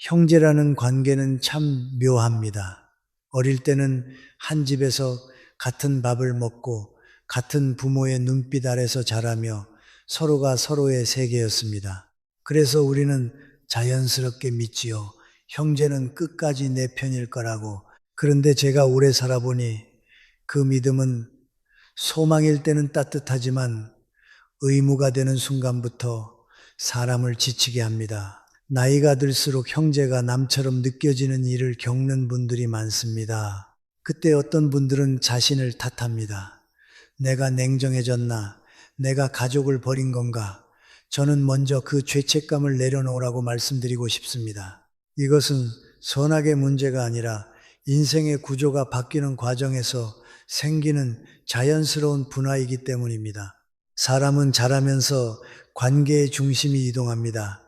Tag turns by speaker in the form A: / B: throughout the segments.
A: 형제라는 관계는 참 묘합니다. 어릴 때는 한 집에서 같은 밥을 먹고 같은 부모의 눈빛 아래서 자라며 서로가 서로의 세계였습니다. 그래서 우리는 자연스럽게 믿지요. 형제는 끝까지 내 편일 거라고. 그런데 제가 오래 살아보니 그 믿음은 소망일 때는 따뜻하지만 의무가 되는 순간부터 사람을 지치게 합니다. 나이가 들수록 형제가 남처럼 느껴지는 일을 겪는 분들이 많습니다. 그때 어떤 분들은 자신을 탓합니다. 내가 냉정해졌나? 내가 가족을 버린 건가? 저는 먼저 그 죄책감을 내려놓으라고 말씀드리고 싶습니다. 이것은 선악의 문제가 아니라 인생의 구조가 바뀌는 과정에서 생기는 자연스러운 분화이기 때문입니다. 사람은 자라면서 관계의 중심이 이동합니다.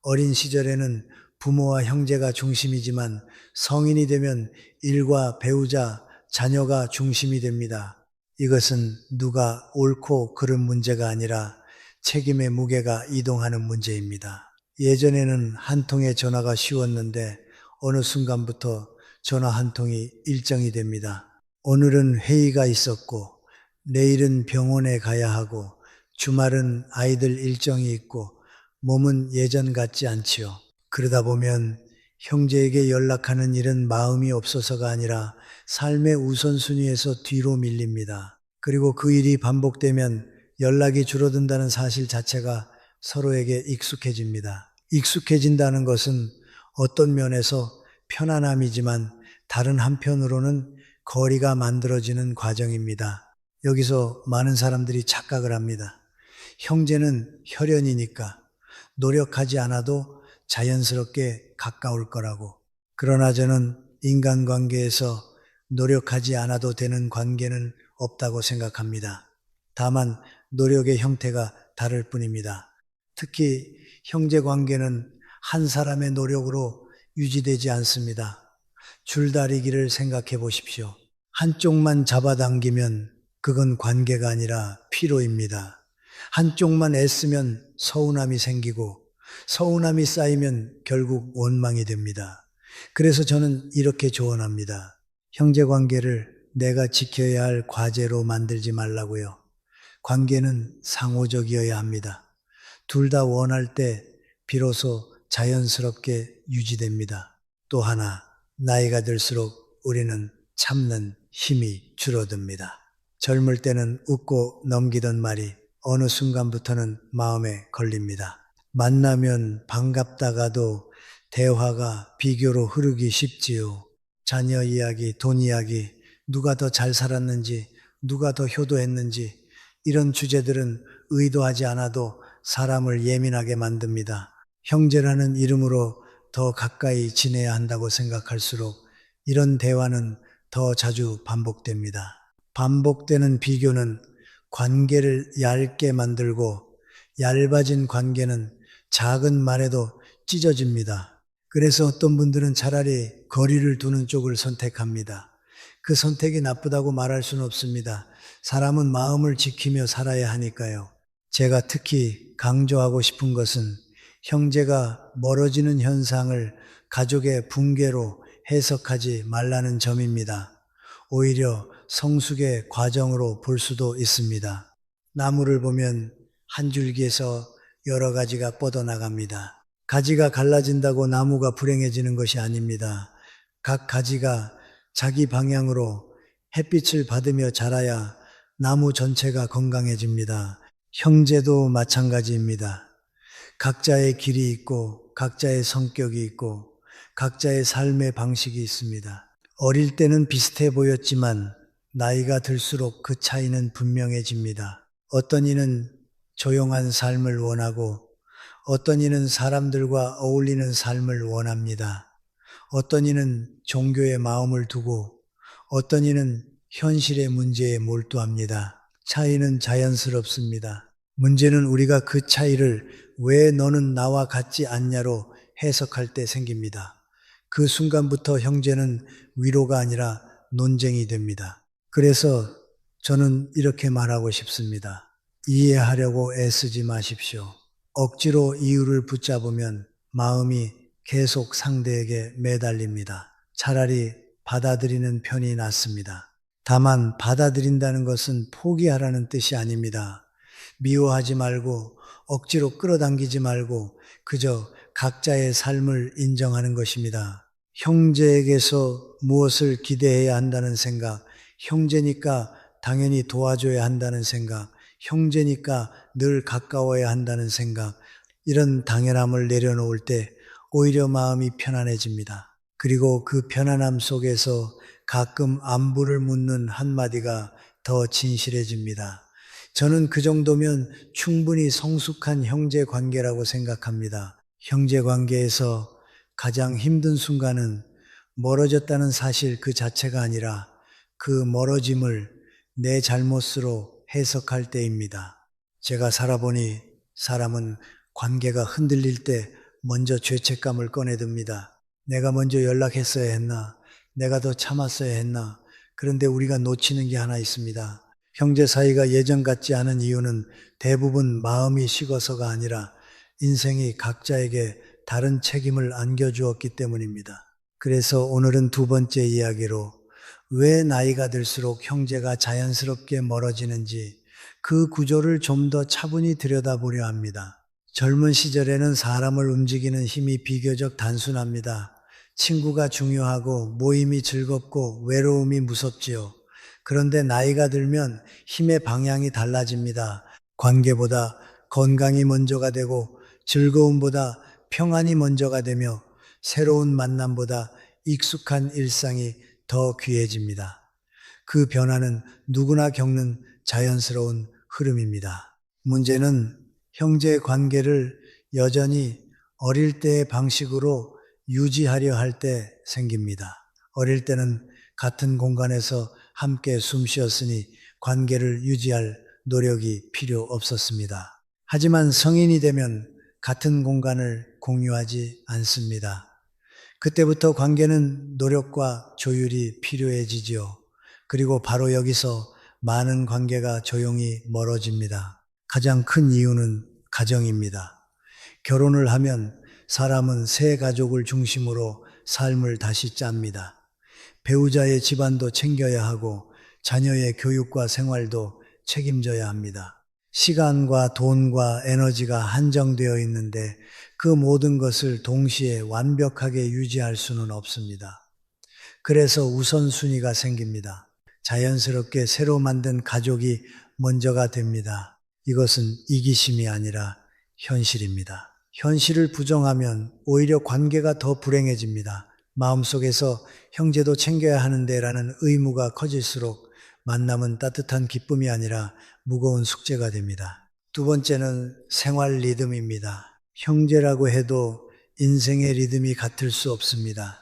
A: 어린 시절에는 부모와 형제가 중심이지만 성인이 되면 일과 배우자, 자녀가 중심이 됩니다. 이것은 누가 옳고 그른 문제가 아니라 책임의 무게가 이동하는 문제입니다. 예전에는 한 통의 전화가 쉬웠는데 어느 순간부터 전화 한 통이 일정이 됩니다. 오늘은 회의가 있었고 내일은 병원에 가야 하고 주말은 아이들 일정이 있고 몸은 예전 같지 않지요. 그러다 보면 형제에게 연락하는 일은 마음이 없어서가 아니라 삶의 우선순위에서 뒤로 밀립니다. 그리고 그 일이 반복되면 연락이 줄어든다는 사실 자체가 서로에게 익숙해집니다. 익숙해진다는 것은 어떤 면에서 편안함이지만 다른 한편으로는 거리가 만들어지는 과정입니다. 여기서 많은 사람들이 착각을 합니다. 형제는 혈연이니까 노력하지 않아도 자연스럽게 가까울 거라고. 그러나 저는 인간관계에서 노력하지 않아도 되는 관계는 없다고 생각합니다. 다만 노력의 형태가 다를 뿐입니다. 특히 형제 관계는 한 사람의 노력으로 유지되지 않습니다. 줄다리기를 생각해 보십시오. 한쪽만 잡아당기면 그건 관계가 아니라 피로입니다. 한쪽만 애쓰면 서운함이 생기고 서운함이 쌓이면 결국 원망이 됩니다. 그래서 저는 이렇게 조언합니다. 형제 관계를 내가 지켜야 할 과제로 만들지 말라고요. 관계는 상호적이어야 합니다. 둘 다 원할 때 비로소 자연스럽게 유지됩니다. 또 하나, 나이가 들수록 우리는 참는 힘이 줄어듭니다. 젊을 때는 웃고 넘기던 말이 어느 순간부터는 마음에 걸립니다. 만나면 반갑다가도 대화가 비교로 흐르기 쉽지요. 자녀 이야기, 돈 이야기, 누가 더 잘 살았는지, 누가 더 효도했는지, 이런 주제들은 의도하지 않아도 사람을 예민하게 만듭니다. 형제라는 이름으로 더 가까이 지내야 한다고 생각할수록 이런 대화는 더 자주 반복됩니다. 반복되는 비교는 관계를 얇게 만들고 얇아진 관계는 작은 말에도 찢어집니다. 그래서 어떤 분들은 차라리 거리를 두는 쪽을 선택합니다. 그 선택이 나쁘다고 말할 수는 없습니다. 사람은 마음을 지키며 살아야 하니까요. 제가 특히 강조하고 싶은 것은 형제가 멀어지는 현상을 가족의 붕괴로 해석하지 말라는 점입니다. 오히려 성숙의 과정으로 볼 수도 있습니다. 나무를 보면 한 줄기에서 여러 가지가 뻗어나갑니다. 가지가 갈라진다고 나무가 불행해지는 것이 아닙니다. 각 가지가 자기 방향으로 햇빛을 받으며 자라야 나무 전체가 건강해집니다. 형제도 마찬가지입니다. 각자의 길이 있고 각자의 성격이 있고 각자의 삶의 방식이 있습니다. 어릴 때는 비슷해 보였지만 나이가 들수록 그 차이는 분명해집니다. 어떤 이는 조용한 삶을 원하고 어떤 이는 사람들과 어울리는 삶을 원합니다. 어떤 이는 종교에 마음을 두고 어떤 이는 현실의 문제에 몰두합니다. 차이는 자연스럽습니다. 문제는 우리가 그 차이를 왜 너는 나와 같지 않냐로 해석할 때 생깁니다. 그 순간부터 형제는 위로가 아니라 논쟁이 됩니다. 그래서 저는 이렇게 말하고 싶습니다. 이해하려고 애쓰지 마십시오. 억지로 이유를 붙잡으면 마음이 계속 상대에게 매달립니다. 차라리 받아들이는 편이 낫습니다. 다만 받아들인다는 것은 포기하라는 뜻이 아닙니다. 미워하지 말고 억지로 끌어당기지 말고 그저 각자의 삶을 인정하는 것입니다. 형제에게서 무엇을 기대해야 한다는 생각, 형제니까 당연히 도와줘야 한다는 생각, 형제니까 늘 가까워야 한다는 생각, 이런 당연함을 내려놓을 때 오히려 마음이 편안해집니다. 그리고 그 편안함 속에서 가끔 안부를 묻는 한마디가 더 진실해집니다. 저는 그 정도면 충분히 성숙한 형제 관계라고 생각합니다. 형제 관계에서 가장 힘든 순간은 멀어졌다는 사실 그 자체가 아니라 그 멀어짐을 내 잘못으로 해석할 때입니다. 제가 살아보니 사람은 관계가 흔들릴 때 먼저 죄책감을 꺼내듭니다. 내가 먼저 연락했어야 했나? 내가 더 참았어야 했나? 그런데 우리가 놓치는 게 하나 있습니다. 형제 사이가 예전 같지 않은 이유는 대부분 마음이 식어서가 아니라 인생이 각자에게 다른 책임을 안겨주었기 때문입니다. 그래서 오늘은 두 번째 이야기로 왜 나이가 들수록 형제가 자연스럽게 멀어지는지 그 구조를 좀 더 차분히 들여다보려 합니다. 젊은 시절에는 사람을 움직이는 힘이 비교적 단순합니다. 친구가 중요하고 모임이 즐겁고 외로움이 무섭지요. 그런데 나이가 들면 힘의 방향이 달라집니다. 관계보다 건강이 먼저가 되고 즐거움보다 평안이 먼저가 되며 새로운 만남보다 익숙한 일상이 더 귀해집니다. 그 변화는 누구나 겪는 자연스러운 흐름입니다. 문제는 형제 관계를 여전히 어릴 때의 방식으로 유지하려 할 때 생깁니다. 어릴 때는 같은 공간에서 함께 숨 쉬었으니 관계를 유지할 노력이 필요 없었습니다. 하지만 성인이 되면 같은 공간을 공유하지 않습니다. 그때부터 관계는 노력과 조율이 필요해지지요. 그리고 바로 여기서 많은 관계가 조용히 멀어집니다. 가장 큰 이유는 가정입니다. 결혼을 하면 사람은 새 가족을 중심으로 삶을 다시 짭니다. 배우자의 집안도 챙겨야 하고 자녀의 교육과 생활도 책임져야 합니다. 시간과 돈과 에너지가 한정되어 있는데 그 모든 것을 동시에 완벽하게 유지할 수는 없습니다. 그래서 우선순위가 생깁니다. 자연스럽게 새로 만든 가족이 먼저가 됩니다. 이것은 이기심이 아니라 현실입니다. 현실을 부정하면 오히려 관계가 더 불행해집니다. 마음속에서 형제도 챙겨야 하는데라는 의무가 커질수록 만남은 따뜻한 기쁨이 아니라 무거운 숙제가 됩니다. 두 번째는 생활 리듬입니다. 형제라고 해도 인생의 리듬이 같을 수 없습니다.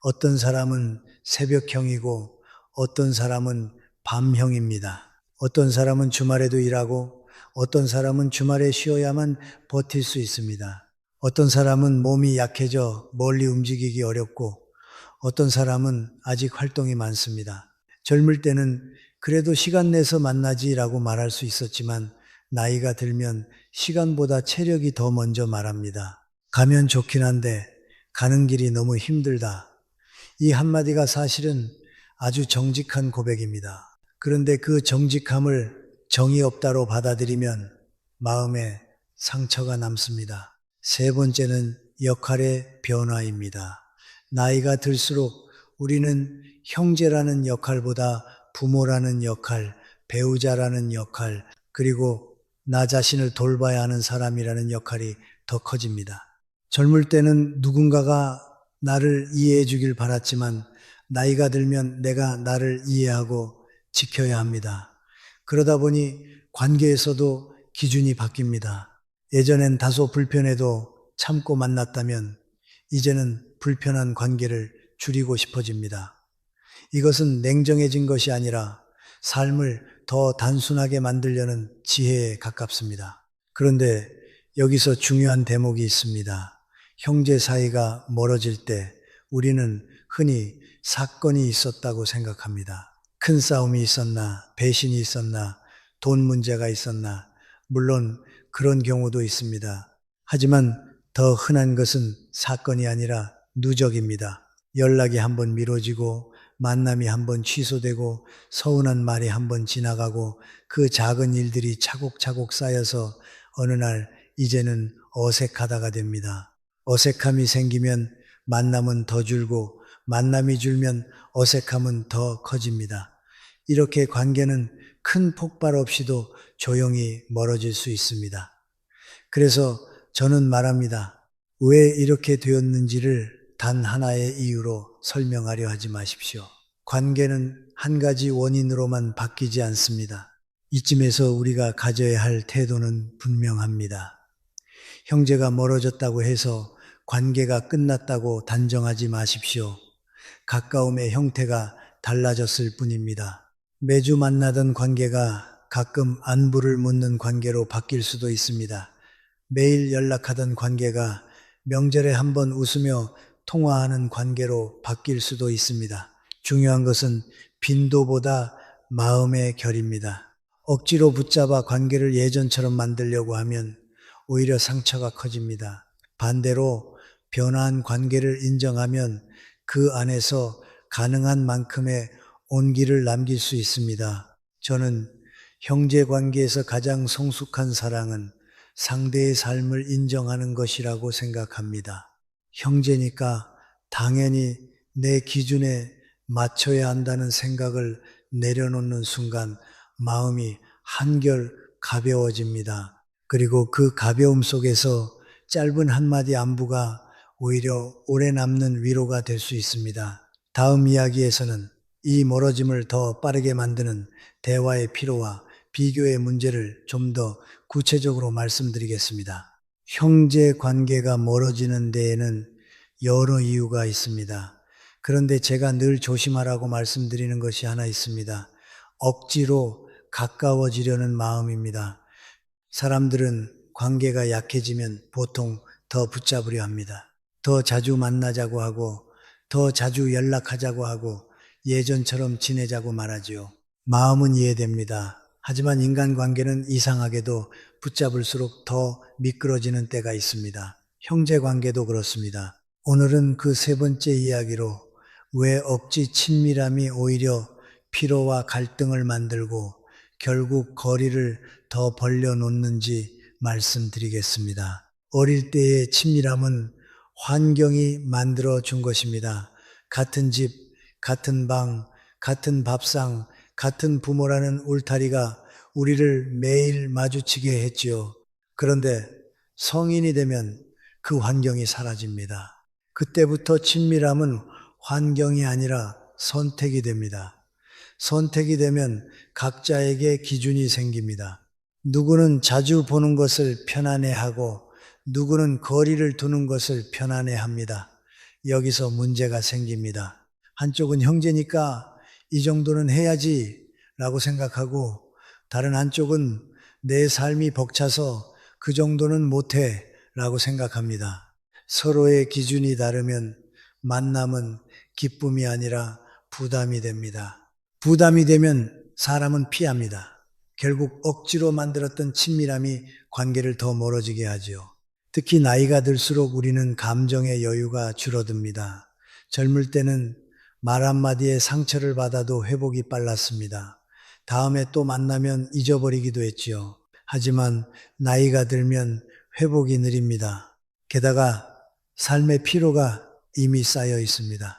A: 어떤 사람은 새벽형이고 어떤 사람은 밤형입니다. 어떤 사람은 주말에도 일하고 어떤 사람은 주말에 쉬어야만 버틸 수 있습니다. 어떤 사람은 몸이 약해져 멀리 움직이기 어렵고 어떤 사람은 아직 활동이 많습니다. 젊을 때는 그래도 시간 내서 만나지라고 말할 수 있었지만 나이가 들면 시간보다 체력이 더 먼저 말합니다. 가면 좋긴 한데 가는 길이 너무 힘들다. 이 한마디가 사실은 아주 정직한 고백입니다. 그런데 그 정직함을 정이 없다로 받아들이면 마음에 상처가 남습니다. 세 번째는 역할의 변화입니다. 나이가 들수록 우리는 형제라는 역할보다 부모라는 역할, 배우자라는 역할, 그리고 나 자신을 돌봐야 하는 사람이라는 역할이 더 커집니다. 젊을 때는 누군가가 나를 이해해 주길 바랐지만 나이가 들면 내가 나를 이해하고 지켜야 합니다. 그러다 보니 관계에서도 기준이 바뀝니다. 예전엔 다소 불편해도 참고 만났다면 이제는 불편한 관계를 줄이고 싶어집니다. 이것은 냉정해진 것이 아니라 삶을 더 단순하게 만들려는 지혜에 가깝습니다. 그런데 여기서 중요한 대목이 있습니다. 형제 사이가 멀어질 때 우리는 흔히 사건이 있었다고 생각합니다. 큰 싸움이 있었나, 배신이 있었나, 돈 문제가 있었나, 물론 그런 경우도 있습니다. 하지만 더 흔한 것은 사건이 아니라 누적입니다. 연락이 한번 미뤄지고 만남이 한번 취소되고 서운한 말이 한번 지나가고 그 작은 일들이 차곡차곡 쌓여서 어느 날 이제는 어색하다가 됩니다. 어색함이 생기면 만남은 더 줄고 만남이 줄면 어색함은 더 커집니다. 이렇게 관계는 큰 폭발 없이도 조용히 멀어질 수 있습니다. 그래서 저는 말합니다. 왜 이렇게 되었는지를 단 하나의 이유로 설명하려 하지 마십시오. 관계는 한 가지 원인으로만 바뀌지 않습니다. 이쯤에서 우리가 가져야 할 태도는 분명합니다. 형제가 멀어졌다고 해서 관계가 끝났다고 단정하지 마십시오. 가까움의 형태가 달라졌을 뿐입니다. 매주 만나던 관계가 가끔 안부를 묻는 관계로 바뀔 수도 있습니다. 매일 연락하던 관계가 명절에 한번 웃으며 통화하는 관계로 바뀔 수도 있습니다. 중요한 것은 빈도보다 마음의 결입니다. 억지로 붙잡아 관계를 예전처럼 만들려고 하면 오히려 상처가 커집니다. 반대로 변화한 관계를 인정하면 그 안에서 가능한 만큼의 온기를 남길 수 있습니다. 저는 형제 관계에서 가장 성숙한 사랑은 상대의 삶을 인정하는 것이라고 생각합니다. 형제니까 당연히 내 기준에 맞춰야 한다는 생각을 내려놓는 순간 마음이 한결 가벼워집니다. 그리고 그 가벼움 속에서 짧은 한마디 안부가 오히려 오래 남는 위로가 될 수 있습니다. 다음 이야기에서는 이 멀어짐을 더 빠르게 만드는 대화의 필요와 비교의 문제를 좀 더 구체적으로 말씀드리겠습니다. 형제 관계가 멀어지는 데에는 여러 이유가 있습니다. 그런데 제가 늘 조심하라고 말씀드리는 것이 하나 있습니다. 억지로 가까워지려는 마음입니다. 사람들은 관계가 약해지면 보통 더 붙잡으려 합니다. 더 자주 만나자고 하고 더 자주 연락하자고 하고 예전처럼 지내자고 말하지요. 마음은 이해됩니다. 하지만 인간관계는 이상하게도 붙잡을수록 더 미끄러지는 때가 있습니다. 형제관계도 그렇습니다. 오늘은 그 세 번째 이야기로 왜 억지 친밀함이 오히려 피로와 갈등을 만들고 결국 거리를 더 벌려놓는지 말씀드리겠습니다. 어릴 때의 친밀함은 환경이 만들어 준 것입니다. 같은 집, 같은 방, 같은 밥상, 같은 부모라는 울타리가 우리를 매일 마주치게 했지요. 그런데 성인이 되면 그 환경이 사라집니다. 그때부터 친밀함은 환경이 아니라 선택이 됩니다. 선택이 되면 각자에게 기준이 생깁니다. 누구는 자주 보는 것을 편안해하고 누구는 거리를 두는 것을 편안해합니다. 여기서 문제가 생깁니다. 한쪽은 형제니까 이 정도는 해야지 라고 생각하고 다른 한쪽은 내 삶이 벅차서 그 정도는 못해 라고 생각합니다. 서로의 기준이 다르면 만남은 기쁨이 아니라 부담이 됩니다. 부담이 되면 사람은 피합니다. 결국 억지로 만들었던 친밀함이 관계를 더 멀어지게 하죠. 특히 나이가 들수록 우리는 감정의 여유가 줄어듭니다. 젊을 때는 말 한마디에 상처를 받아도 회복이 빨랐습니다. 다음에 또 만나면 잊어버리기도 했지요. 하지만 나이가 들면 회복이 느립니다. 게다가 삶의 피로가 이미 쌓여 있습니다.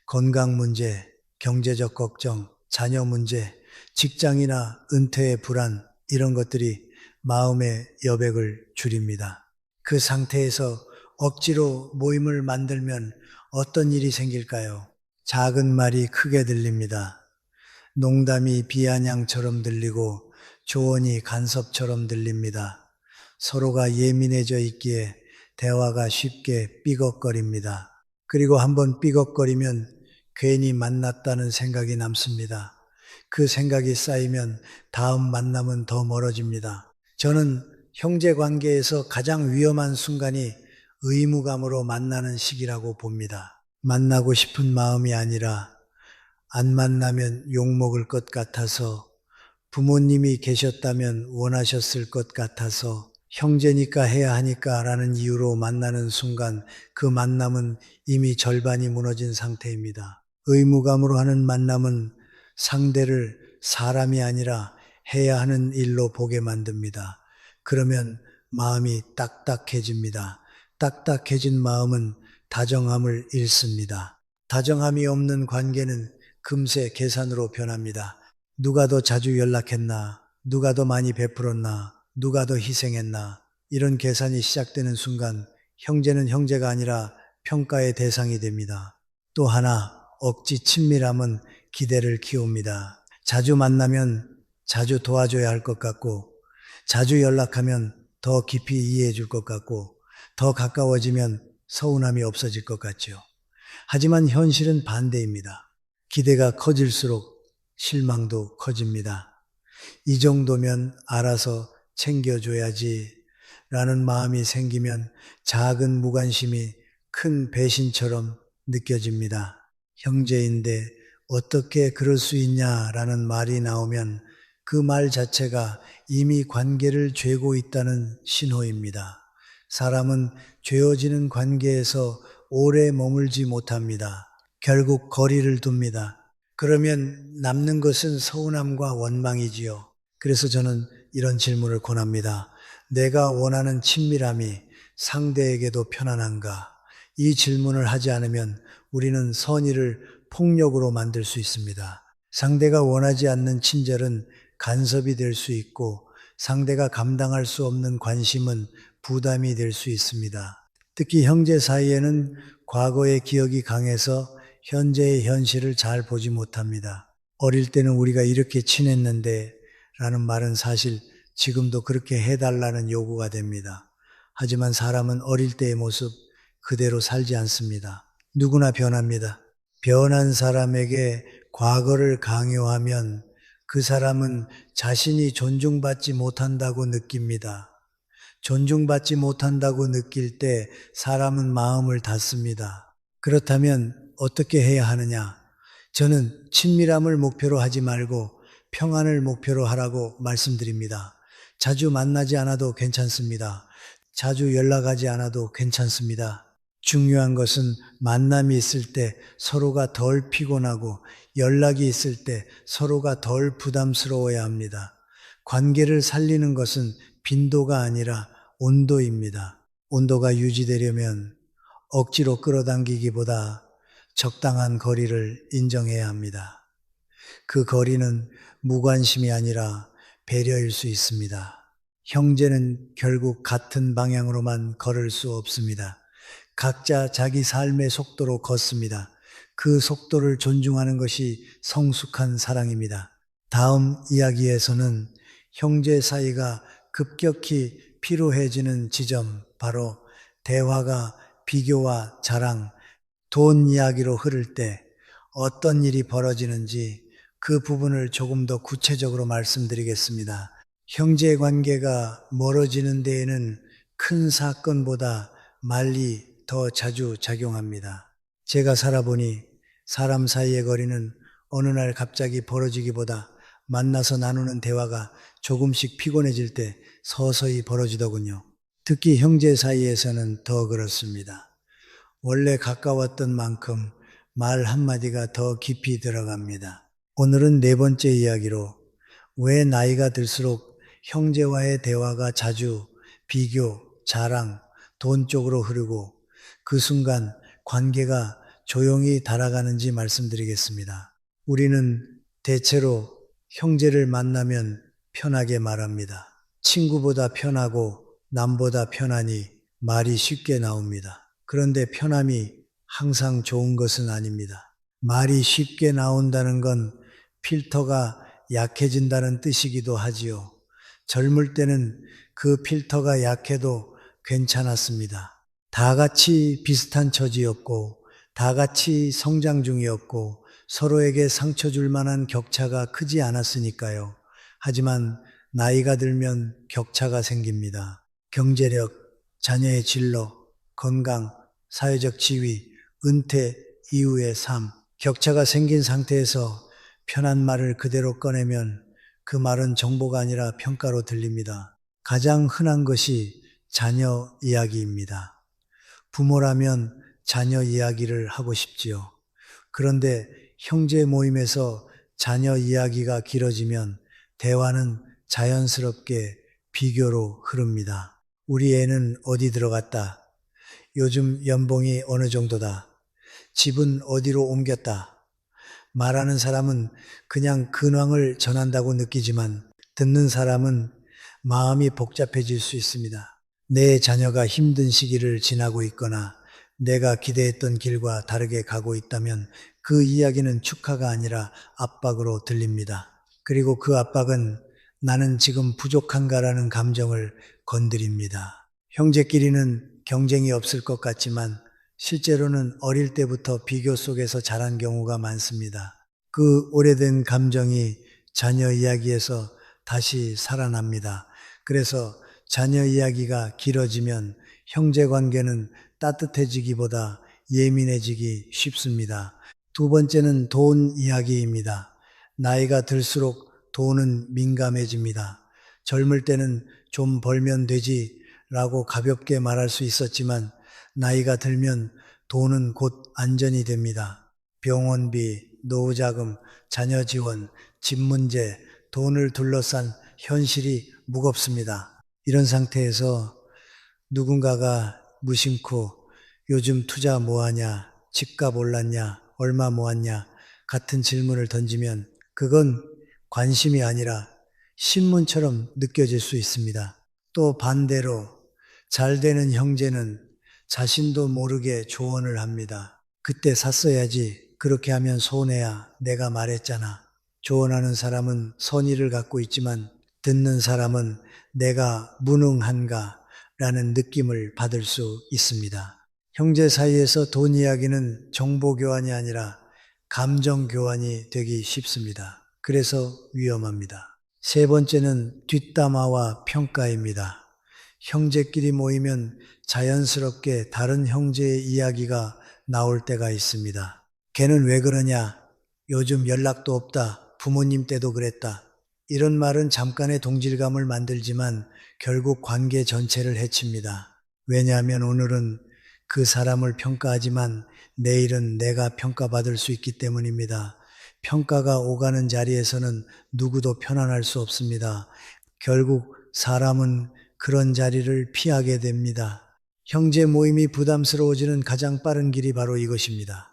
A: 건강 문제, 경제적 걱정, 자녀 문제, 직장이나 은퇴의 불안, 이런 것들이 마음의 여백을 줄입니다. 그 상태에서 억지로 모임을 만들면 어떤 일이 생길까요? 작은 말이 크게 들립니다. 농담이 비아냥처럼 들리고 조언이 간섭처럼 들립니다. 서로가 예민해져 있기에 대화가 쉽게 삐걱거립니다. 그리고 한번 삐걱거리면 괜히 만났다는 생각이 남습니다. 그 생각이 쌓이면 다음 만남은 더 멀어집니다. 저는 형제 관계에서 가장 위험한 순간이 의무감으로 만나는 시기라고 봅니다. 만나고 싶은 마음이 아니라 안 만나면 욕먹을 것 같아서, 부모님이 계셨다면 원하셨을 것 같아서, 형제니까 해야 하니까 라는 이유로 만나는 순간 그 만남은 이미 절반이 무너진 상태입니다. 의무감으로 하는 만남은 상대를 사람이 아니라 해야 하는 일로 보게 만듭니다. 그러면 마음이 딱딱해집니다. 딱딱해진 마음은 다정함을 잃습니다. 다정함이 없는 관계는 금세 계산으로 변합니다. 누가 더 자주 연락했나? 누가 더 많이 베풀었나? 누가 더 희생했나? 이런 계산이 시작되는 순간 형제는 형제가 아니라 평가의 대상이 됩니다. 또 하나, 억지 친밀함은 기대를 키웁니다. 자주 만나면 자주 도와줘야 할 것 같고, 자주 연락하면 더 깊이 이해해 줄 것 같고, 더 가까워지면 서운함이 없어질 것 같죠. 하지만 현실은 반대입니다. 기대가 커질수록 실망도 커집니다. 이 정도면 알아서 챙겨줘야지 라는 마음이 생기면 작은 무관심이 큰 배신처럼 느껴집니다. 형제인데 어떻게 그럴 수 있냐라는 말이 나오면 그 말 자체가 이미 관계를 죄고 있다는 신호입니다. 사람은 죄어지는 관계에서 오래 머물지 못합니다. 결국 거리를 둡니다. 그러면 남는 것은 서운함과 원망이지요. 그래서 저는 이런 질문을 권합니다. 내가 원하는 친밀함이 상대에게도 편안한가? 이 질문을 하지 않으면 우리는 선의를 폭력으로 만들 수 있습니다. 상대가 원하지 않는 친절은 간섭이 될 수 있고 상대가 감당할 수 없는 관심은 부담이 될 수 있습니다. 특히 형제 사이에는 과거의 기억이 강해서 현재의 현실을 잘 보지 못합니다. 어릴 때는 우리가 이렇게 친했는데 라는 말은 사실 지금도 그렇게 해달라는 요구가 됩니다. 하지만 사람은 어릴 때의 모습 그대로 살지 않습니다. 누구나 변합니다. 변한 사람에게 과거를 강요하면 그 사람은 자신이 존중받지 못한다고 느낍니다. 존중받지 못한다고 느낄 때 사람은 마음을 닫습니다. 그렇다면 어떻게 해야 하느냐? 저는 친밀함을 목표로 하지 말고 평안을 목표로 하라고 말씀드립니다. 자주 만나지 않아도 괜찮습니다. 자주 연락하지 않아도 괜찮습니다. 중요한 것은 만남이 있을 때 서로가 덜 피곤하고 연락이 있을 때 서로가 덜 부담스러워야 합니다. 관계를 살리는 것은 빈도가 아니라 온도입니다. 온도가 유지되려면 억지로 끌어당기기보다 적당한 거리를 인정해야 합니다. 그 거리는 무관심이 아니라 배려일 수 있습니다. 형제는 결국 같은 방향으로만 걸을 수 없습니다. 각자 자기 삶의 속도로 걷습니다. 그 속도를 존중하는 것이 성숙한 사랑입니다. 다음 이야기에서는 형제 사이가 급격히 피로해지는 지점, 바로 대화가 비교와 자랑, 돈 이야기로 흐를 때 어떤 일이 벌어지는지 그 부분을 조금 더 구체적으로 말씀드리겠습니다. 형제 관계가 멀어지는 데에는 큰 사건보다 말이 더 자주 작용합니다. 제가 살아보니 사람 사이의 거리는 어느 날 갑자기 벌어지기보다 만나서 나누는 대화가 조금씩 피곤해질 때 서서히 벌어지더군요. 특히 형제 사이에서는 더 그렇습니다. 원래 가까웠던 만큼 말 한마디가 더 깊이 들어갑니다. 오늘은 네 번째 이야기로 왜 나이가 들수록 형제와의 대화가 자주 비교, 자랑, 돈 쪽으로 흐르고 그 순간 관계가 조용히 달아가는지 말씀드리겠습니다. 우리는 대체로 형제를 만나면 편하게 말합니다. 친구보다 편하고 남보다 편하니 말이 쉽게 나옵니다. 그런데 편함이 항상 좋은 것은 아닙니다. 말이 쉽게 나온다는 건 필터가 약해진다는 뜻이기도 하지요. 젊을 때는 그 필터가 약해도 괜찮았습니다. 다 같이 비슷한 처지였고, 다 같이 성장 중이었고, 서로에게 상처 줄 만한 격차가 크지 않았으니까요. 하지만 나이가 들면 격차가 생깁니다. 경제력, 자녀의 진로, 건강, 사회적 지위, 은퇴 이후의 삶, 격차가 생긴 상태에서 편한 말을 그대로 꺼내면 그 말은 정보가 아니라 평가로 들립니다. 가장 흔한 것이 자녀 이야기입니다. 부모라면 자녀 이야기를 하고 싶지요. 그런데 형제 모임에서 자녀 이야기가 길어지면 대화는 자연스럽게 비교로 흐릅니다. 우리 애는 어디 들어갔다. 요즘 연봉이 어느 정도다. 집은 어디로 옮겼다. 말하는 사람은 그냥 근황을 전한다고 느끼지만 듣는 사람은 마음이 복잡해질 수 있습니다. 내 자녀가 힘든 시기를 지나고 있거나 내가 기대했던 길과 다르게 가고 있다면 그 이야기는 축하가 아니라 압박으로 들립니다. 그리고 그 압박은 나는 지금 부족한가라는 감정을 건드립니다. 형제끼리는 경쟁이 없을 것 같지만 실제로는 어릴 때부터 비교 속에서 자란 경우가 많습니다. 그 오래된 감정이 자녀 이야기에서 다시 살아납니다. 그래서 자녀 이야기가 길어지면 형제 관계는 따뜻해지기보다 예민해지기 쉽습니다. 두 번째는 돈 이야기입니다. 나이가 들수록 돈은 민감해집니다. 젊을 때는 좀 벌면 되지 라고 가볍게 말할 수 있었지만 나이가 들면 돈은 곧 안전이 됩니다. 병원비, 노후자금, 자녀 지원, 집 문제, 돈을 둘러싼 현실이 무겁습니다. 이런 상태에서 누군가가 무심코 요즘 투자 뭐하냐, 집값 올랐냐, 얼마 모았냐 같은 질문을 던지면 그건 관심이 아니라 신문처럼 느껴질 수 있습니다. 또 반대로 잘 되는 형제는 자신도 모르게 조언을 합니다. 그때 샀어야지. 그렇게 하면 손해야. 내가 말했잖아. 조언하는 사람은 선의를 갖고 있지만 듣는 사람은 내가 무능한가 라는 느낌을 받을 수 있습니다. 형제 사이에서 돈 이야기는 정보 교환이 아니라 감정 교환이 되기 쉽습니다. 그래서 위험합니다. 세 번째는 뒷담화와 평가입니다. 형제끼리 모이면 자연스럽게 다른 형제의 이야기가 나올 때가 있습니다. 걔는 왜 그러냐? 요즘 연락도 없다. 부모님 때도 그랬다. 이런 말은 잠깐의 동질감을 만들지만 결국 관계 전체를 해칩니다. 왜냐하면 오늘은 그 사람을 평가하지만 내일은 내가 평가받을 수 있기 때문입니다. 평가가 오가는 자리에서는 누구도 편안할 수 없습니다. 결국 사람은 그런 자리를 피하게 됩니다. 형제 모임이 부담스러워지는 가장 빠른 길이 바로 이것입니다.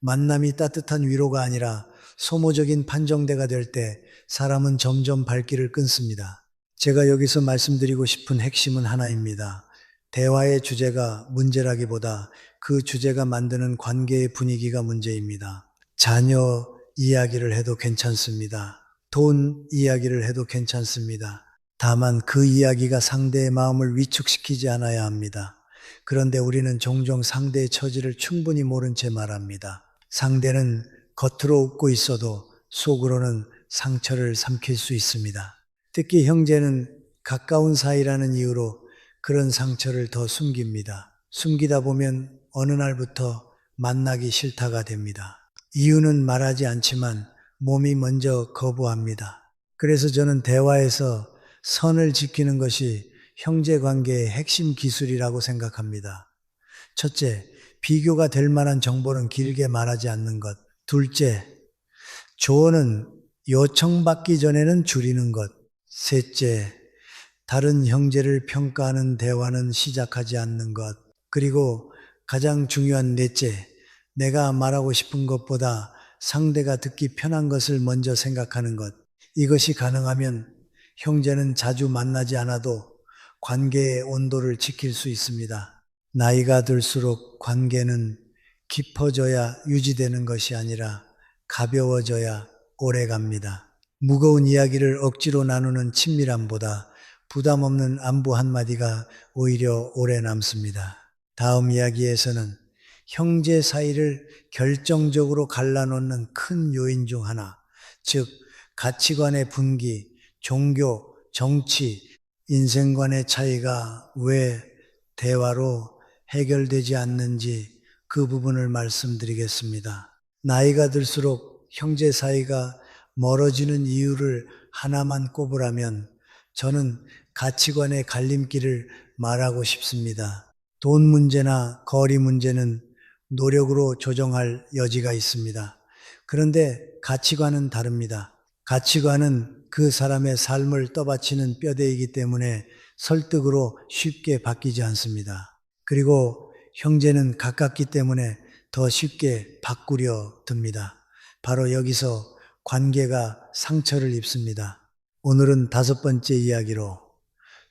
A: 만남이 따뜻한 위로가 아니라 소모적인 판정대가 될 때 사람은 점점 발길을 끊습니다. 제가 여기서 말씀드리고 싶은 핵심은 하나입니다. 대화의 주제가 문제라기보다 그 주제가 만드는 관계의 분위기가 문제입니다. 자녀 이야기를 해도 괜찮습니다. 돈 이야기를 해도 괜찮습니다. 다만 그 이야기가 상대의 마음을 위축시키지 않아야 합니다. 그런데 우리는 종종 상대의 처지를 충분히 모른 채 말합니다. 상대는 겉으로 웃고 있어도 속으로는 상처를 삼킬 수 있습니다. 특히 형제는 가까운 사이라는 이유로 그런 상처를 더 숨깁니다. 숨기다 보면 어느 날부터 만나기 싫다가 됩니다. 이유는 말하지 않지만 몸이 먼저 거부합니다. 그래서 저는 대화에서 선을 지키는 것이 형제 관계의 핵심 기술이라고 생각합니다. 첫째, 비교가 될 만한 정보는 길게 말하지 않는 것. 둘째, 조언은 요청받기 전에는 줄이는 것. 셋째, 다른 형제를 평가하는 대화는 시작하지 않는 것. 그리고 가장 중요한 넷째, 내가 말하고 싶은 것보다 상대가 듣기 편한 것을 먼저 생각하는 것. 이것이 가능하면 형제는 자주 만나지 않아도 관계의 온도를 지킬 수 있습니다. 나이가 들수록 관계는 깊어져야 유지되는 것이 아니라 가벼워져야 오래 갑니다. 무거운 이야기를 억지로 나누는 친밀함보다 부담 없는 안부 한마디가 오히려 오래 남습니다. 다음 이야기에서는 형제 사이를 결정적으로 갈라놓는 큰 요인 중 하나, 즉 가치관의 분기, 종교, 정치, 인생관의 차이가 왜 대화로 해결되지 않는지 그 부분을 말씀드리겠습니다. 나이가 들수록 형제 사이가 멀어지는 이유를 하나만 꼽으라면 저는 가치관의 갈림길을 말하고 싶습니다. 돈 문제나 거리 문제는 노력으로 조정할 여지가 있습니다. 그런데 가치관은 다릅니다. 가치관은 그 사람의 삶을 떠받치는 뼈대이기 때문에 설득으로 쉽게 바뀌지 않습니다. 그리고 형제는 가깝기 때문에 더 쉽게 바꾸려 듭니다. 바로 여기서 관계가 상처를 입습니다. 오늘은 5번째 이야기로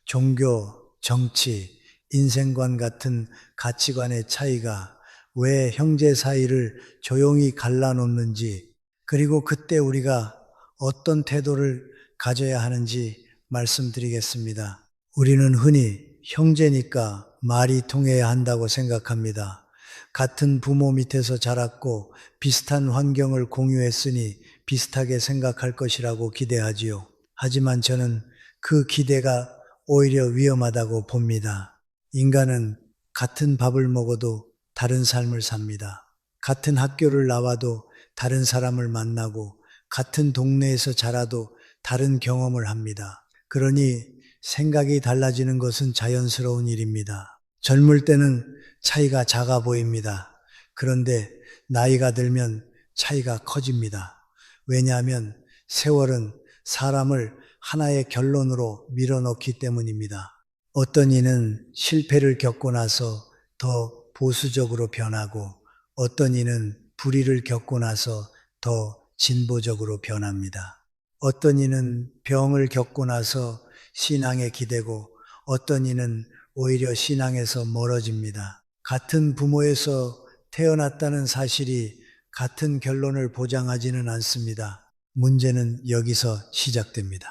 A: 종교, 정치, 인생관 같은 가치관의 차이가 왜 형제 사이를 조용히 갈라놓는지, 그리고 그때 우리가 어떤 태도를 가져야 하는지 말씀드리겠습니다. 우리는 흔히 형제니까 말이 통해야 한다고 생각합니다. 같은 부모 밑에서 자랐고 비슷한 환경을 공유했으니 비슷하게 생각할 것이라고 기대하지요. 하지만 저는 그 기대가 오히려 위험하다고 봅니다. 인간은 같은 밥을 먹어도 다른 삶을 삽니다. 같은 학교를 나와도 다른 사람을 만나고 같은 동네에서 자라도 다른 경험을 합니다. 그러니 생각이 달라지는 것은 자연스러운 일입니다. 젊을 때는 차이가 작아 보입니다. 그런데 나이가 들면 차이가 커집니다. 왜냐하면 세월은 사람을 하나의 결론으로 밀어넣기 때문입니다. 어떤 이는 실패를 겪고 나서 더 보수적으로 변하고 어떤 이는 불의를 겪고 나서 더 진보적으로 변합니다. 어떤 이는 병을 겪고 나서 신앙에 기대고 어떤 이는 오히려 신앙에서 멀어집니다. 같은 부모에서 태어났다는 사실이 같은 결론을 보장하지는 않습니다. 문제는 여기서 시작됩니다.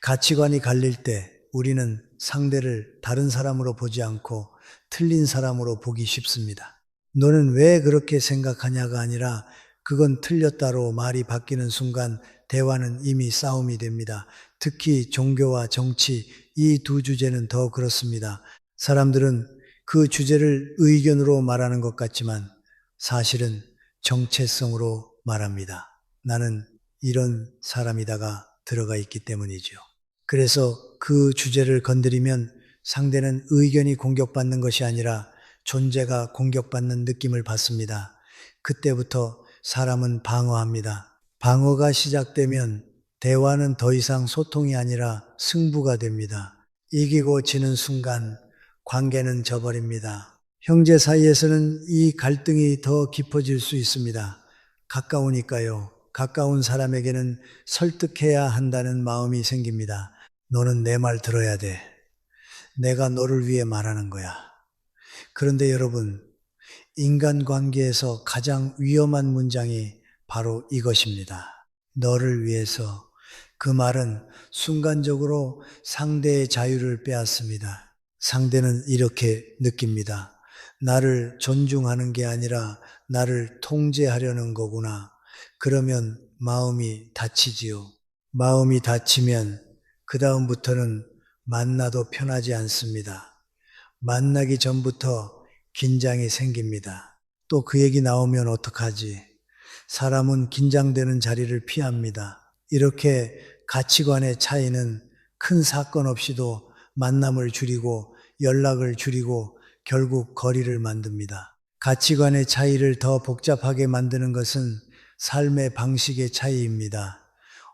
A: 가치관이 갈릴 때 우리는 상대를 다른 사람으로 보지 않고 틀린 사람으로 보기 쉽습니다. 너는 왜 그렇게 생각하냐가 아니라 그건 틀렸다로 말이 바뀌는 순간 대화는 이미 싸움이 됩니다. 특히 종교와 정치, 이 두 주제는 더 그렇습니다. 사람들은 그 주제를 의견으로 말하는 것 같지만 사실은 정체성으로 말합니다. 나는 이런 사람이다가 들어가 있기 때문이죠. 그래서 그 주제를 건드리면 상대는 의견이 공격받는 것이 아니라 존재가 공격받는 느낌을 받습니다. 그때부터 사람은 방어합니다. 방어가 시작되면 대화는 더 이상 소통이 아니라 승부가 됩니다. 이기고 지는 순간 관계는 져버립니다. 형제 사이에서는 이 갈등이 더 깊어질 수 있습니다. 가까우니까요. 가까운 사람에게는 설득해야 한다는 마음이 생깁니다. 너는 내 말 들어야 돼. 내가 너를 위해 말하는 거야. 그런데 여러분, 인간관계에서 가장 위험한 문장이 바로 이것입니다. 너를 위해서. 그 말은 순간적으로 상대의 자유를 빼앗습니다. 상대는 이렇게 느낍니다. 나를 존중하는 게 아니라 나를 통제하려는 거구나. 그러면 마음이 다치지요. 마음이 다치면 그 다음부터는 만나도 편하지 않습니다. 만나기 전부터 긴장이 생깁니다. 또 그 얘기 나오면 어떡하지? 사람은 긴장되는 자리를 피합니다. 이렇게 가치관의 차이는 큰 사건 없이도 만남을 줄이고 연락을 줄이고 결국 거리를 만듭니다. 가치관의 차이를 더 복잡하게 만드는 것은 삶의 방식의 차이입니다.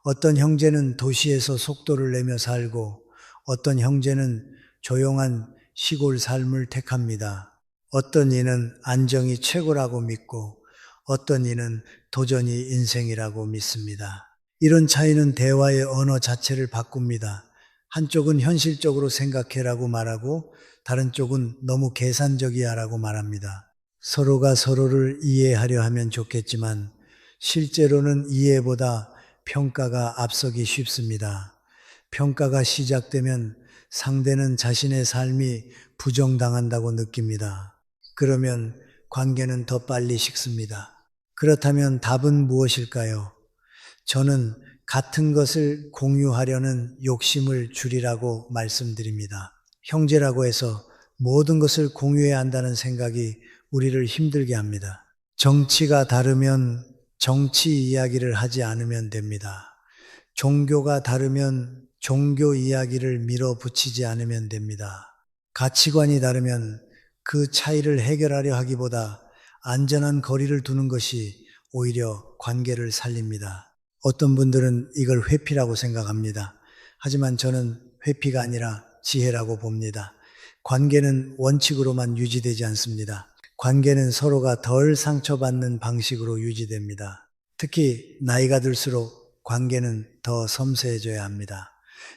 A: 어떤 형제는 도시에서 속도를 내며 살고 어떤 형제는 조용한 시골 삶을 택합니다. 어떤 이는 안정이 최고라고 믿고 어떤 이는 도전이 인생이라고 믿습니다. 이런 차이는 대화의 언어 자체를 바꿉니다. 한쪽은 현실적으로 생각해라고 말하고 다른 쪽은 너무 계산적이야라고 말합니다. 서로가 서로를 이해하려 하면 좋겠지만 실제로는 이해보다 평가가 앞서기 쉽습니다. 평가가 시작되면 상대는 자신의 삶이 부정당한다고 느낍니다. 그러면 관계는 더 빨리 식습니다. 그렇다면 답은 무엇일까요? 저는 같은 것을 공유하려는 욕심을 줄이라고 말씀드립니다. 형제라고 해서 모든 것을 공유해야 한다는 생각이 우리를 힘들게 합니다. 정치가 다르면 정치 이야기를 하지 않으면 됩니다. 종교가 다르면 종교 이야기를 밀어붙이지 않으면 됩니다. 가치관이 다르면 그 차이를 해결하려 하기보다 안전한 거리를 두는 것이 오히려 관계를 살립니다. 어떤 분들은 이걸 회피라고 생각합니다. 하지만 저는 회피가 아니라 지혜라고 봅니다. 관계는 원칙으로만 유지되지 않습니다. 관계는 서로가 덜 상처받는 방식으로 유지됩니다. 특히 나이가 들수록 관계는 더 섬세해져야 합니다.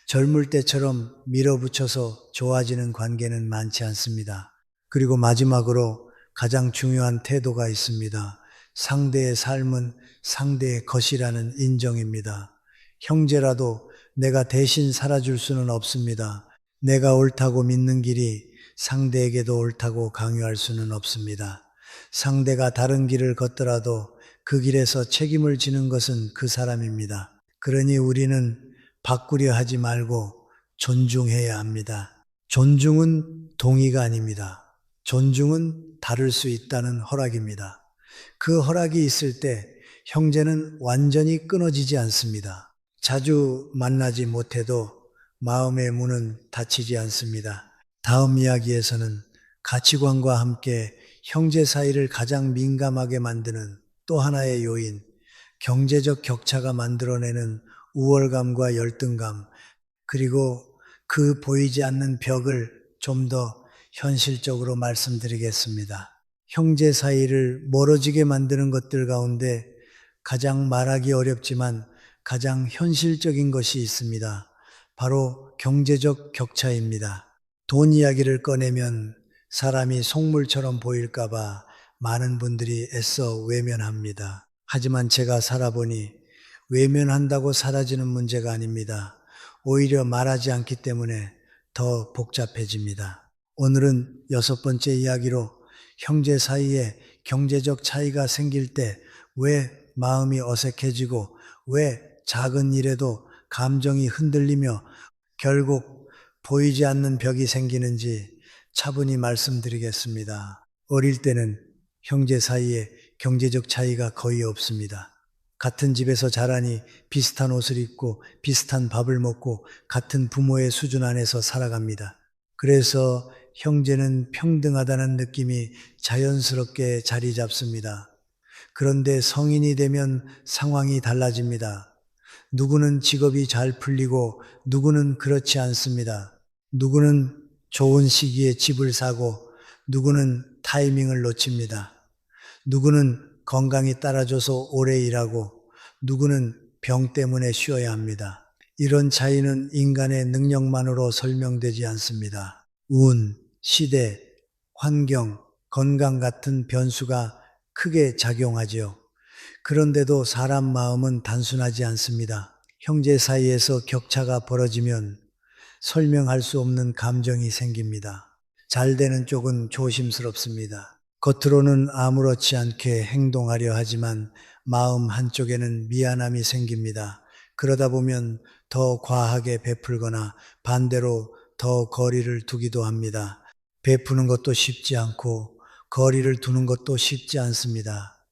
A: 젊을 때처럼 밀어붙여서 좋아지는 관계는 많지 않습니다. 그리고 마지막으로 가장 중요한 태도가 있습니다. 상대의 삶은 상대의 것이라는 인정입니다. 형제라도 내가 대신 살아줄 수는 없습니다. 내가 옳다고 믿는 길이 상대에게도 옳다고 강요할 수는 없습니다. 상대가 다른 길을 걷더라도 그 길에서 책임을 지는 것은 그 사람입니다. 그러니 우리는 바꾸려 하지 말고 존중해야 합니다. 존중은 동의가 아닙니다. 존중은 다를 수 있다는 허락입니다. 그 허락이 있을 때 형제는 완전히 끊어지지 않습니다. 자주 만나지 못해도 마음의 문은 닫히지 않습니다. 다음 이야기에서는 가치관과 함께 형제 사이를 가장 민감하게 만드는 또 하나의 요인, 경제적 격차가 만들어내는 우월감과 열등감, 그리고 그 보이지 않는 벽을 좀 더 현실적으로 말씀드리겠습니다. 형제 사이를 멀어지게 만드는 것들 가운데 가장 말하기 어렵지만 가장 현실적인 것이 있습니다. 바로 경제적 격차입니다. 돈 이야기를 꺼내면 사람이 속물처럼 보일까봐 많은 분들이 애써 외면합니다. 하지만 제가 살아보니 외면한다고 사라지는 문제가 아닙니다. 오히려 말하지 않기 때문에 더 복잡해집니다. 오늘은 6번째 이야기로 형제 사이에 경제적 차이가 생길 때 왜 마음이 어색해지고 왜 작은 일에도 감정이 흔들리며 결국 보이지 않는 벽이 생기는지 차분히 말씀드리겠습니다. 어릴 때는 형제 사이에 경제적 차이가 거의 없습니다. 같은 집에서 자라니 비슷한 옷을 입고 비슷한 밥을 먹고 같은 부모의 수준 안에서 살아갑니다. 그래서 형제는 평등하다는 느낌이 자연스럽게 자리 잡습니다. 그런데 성인이 되면 상황이 달라집니다. 누구는 직업이 잘 풀리고 누구는 그렇지 않습니다. 누구는 좋은 시기에 집을 사고 누구는 타이밍을 놓칩니다. 누구는 건강이 따라줘서 오래 일하고 누구는 병 때문에 쉬어야 합니다. 이런 차이는 인간의 능력만으로 설명되지 않습니다. 운, 시대, 환경, 건강 같은 변수가 크게 작용하지요. 그런데도 사람 마음은 단순하지 않습니다. 형제 사이에서 격차가 벌어지면 설명할 수 없는 감정이 생깁니다. 잘 되는 쪽은 조심스럽습니다. 겉으로는 아무렇지 않게 행동하려 하지만 마음 한쪽에는 미안함이 생깁니다. 그러다 보면 더 과하게 베풀거나 반대로 더 거리를 두기도 합니다. 베푸는 것도 쉽지 않고 거리를 두는 것도 쉽지 않습니다.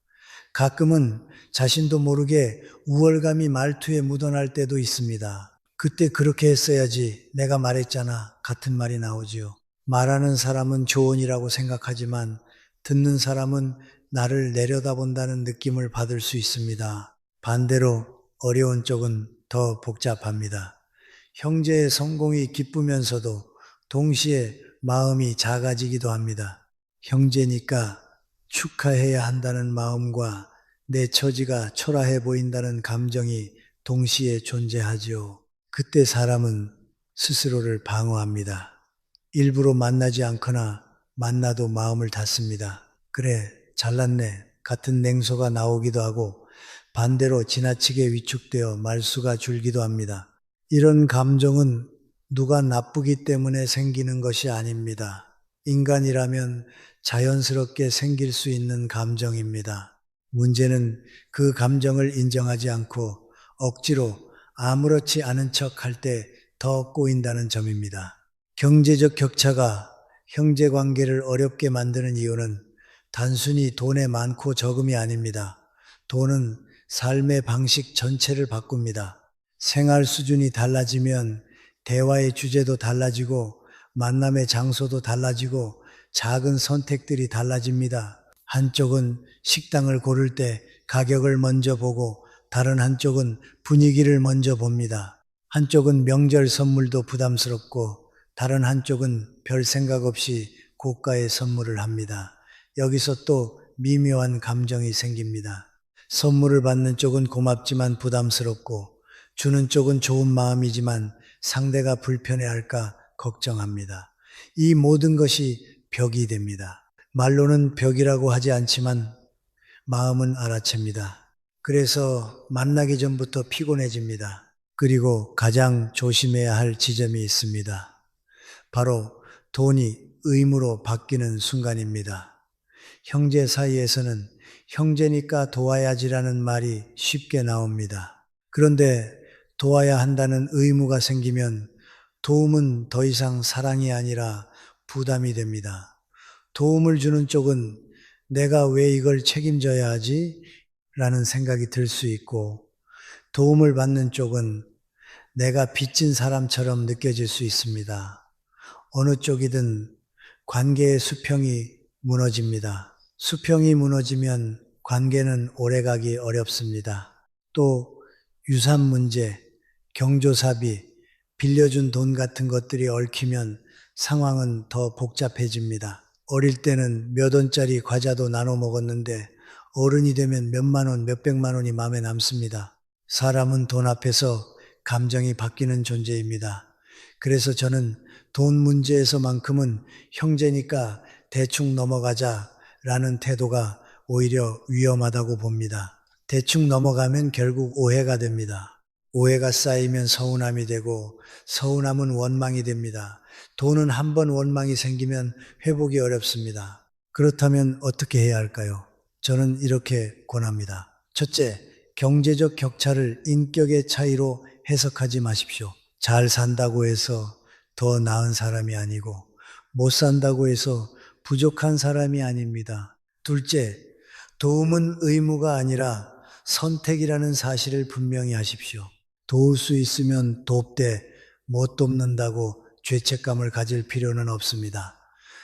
A: 가끔은 자신도 모르게 우월감이 말투에 묻어날 때도 있습니다. 그때 그렇게 했어야지 내가 말했잖아 같은 말이 나오지요. 말하는 사람은 조언이라고 생각하지만 듣는 사람은 나를 내려다본다는 느낌을 받을 수 있습니다. 반대로 어려운 쪽은 더 복잡합니다. 형제의 성공이 기쁘면서도 동시에 마음이 작아지기도 합니다. 형제니까 축하해야 한다는 마음과 내 처지가 초라해 보인다는 감정이 동시에 존재하지요. 그때 사람은 스스로를 방어합니다. 일부러 만나지 않거나 만나도 마음을 닫습니다. 그래, 잘났네 같은 냉소가 나오기도 하고 반대로 지나치게 위축되어 말수가 줄기도 합니다. 이런 감정은 누가 나쁘기 때문에 생기는 것이 아닙니다. 인간이라면 자연스럽게 생길 수 있는 감정입니다. 문제는 그 감정을 인정하지 않고 억지로 아무렇지 않은 척 할 때 더 꼬인다는 점입니다. 경제적 격차가 형제 관계를 어렵게 만드는 이유는 단순히 돈의 많고 적음이 아닙니다. 돈은 삶의 방식 전체를 바꿉니다. 생활 수준이 달라지면 대화의 주제도 달라지고 만남의 장소도 달라지고 작은 선택들이 달라집니다. 한쪽은 식당을 고를 때 가격을 먼저 보고 다른 한쪽은 분위기를 먼저 봅니다. 한쪽은 명절 선물도 부담스럽고 다른 한쪽은 별 생각 없이 고가의 선물을 합니다. 여기서 또 미묘한 감정이 생깁니다. 선물을 받는 쪽은 고맙지만 부담스럽고 주는 쪽은 좋은 마음이지만 상대가 불편해할까 걱정합니다. 이 모든 것이 벽이 됩니다. 말로는 벽이라고 하지 않지만 마음은 알아챕니다. 그래서 만나기 전부터 피곤해집니다. 그리고 가장 조심해야 할 지점이 있습니다. 바로 돈이 의무로 바뀌는 순간입니다. 형제 사이에서는 형제니까 도와야지라는 말이 쉽게 나옵니다. 그런데 도와야 한다는 의무가 생기면 도움은 더 이상 사랑이 아니라 부담이 됩니다. 도움을 주는 쪽은 내가 왜 이걸 책임져야 하지? 라는 생각이 들 수 있고 도움을 받는 쪽은 내가 빚진 사람처럼 느껴질 수 있습니다. 어느 쪽이든 관계의 수평이 무너집니다. 수평이 무너지면 관계는 오래가기 어렵습니다. 또 유산 문제, 경조사비, 빌려준 돈 같은 것들이 얽히면 상황은 더 복잡해집니다. 어릴 때는 몇 원짜리 과자도 나눠 먹었는데 어른이 되면 몇만 원, 몇백만 원이 마음에 남습니다. 사람은 돈 앞에서 감정이 바뀌는 존재입니다. 그래서 저는 돈 문제에서만큼은 형제니까 대충 넘어가자라는 태도가 오히려 위험하다고 봅니다. 대충 넘어가면 결국 오해가 됩니다. 오해가 쌓이면 서운함이 되고 서운함은 원망이 됩니다. 돈은 한 번 원망이 생기면 회복이 어렵습니다. 그렇다면 어떻게 해야 할까요? 저는 이렇게 권합니다. 첫째, 경제적 격차를 인격의 차이로 해석하지 마십시오. 잘 산다고 해서 더 나은 사람이 아니고 못 산다고 해서 부족한 사람이 아닙니다. 둘째, 도움은 의무가 아니라 선택이라는 사실을 분명히 하십시오. 도울 수 있으면 돕되 못 돕는다고 죄책감을 가질 필요는 없습니다.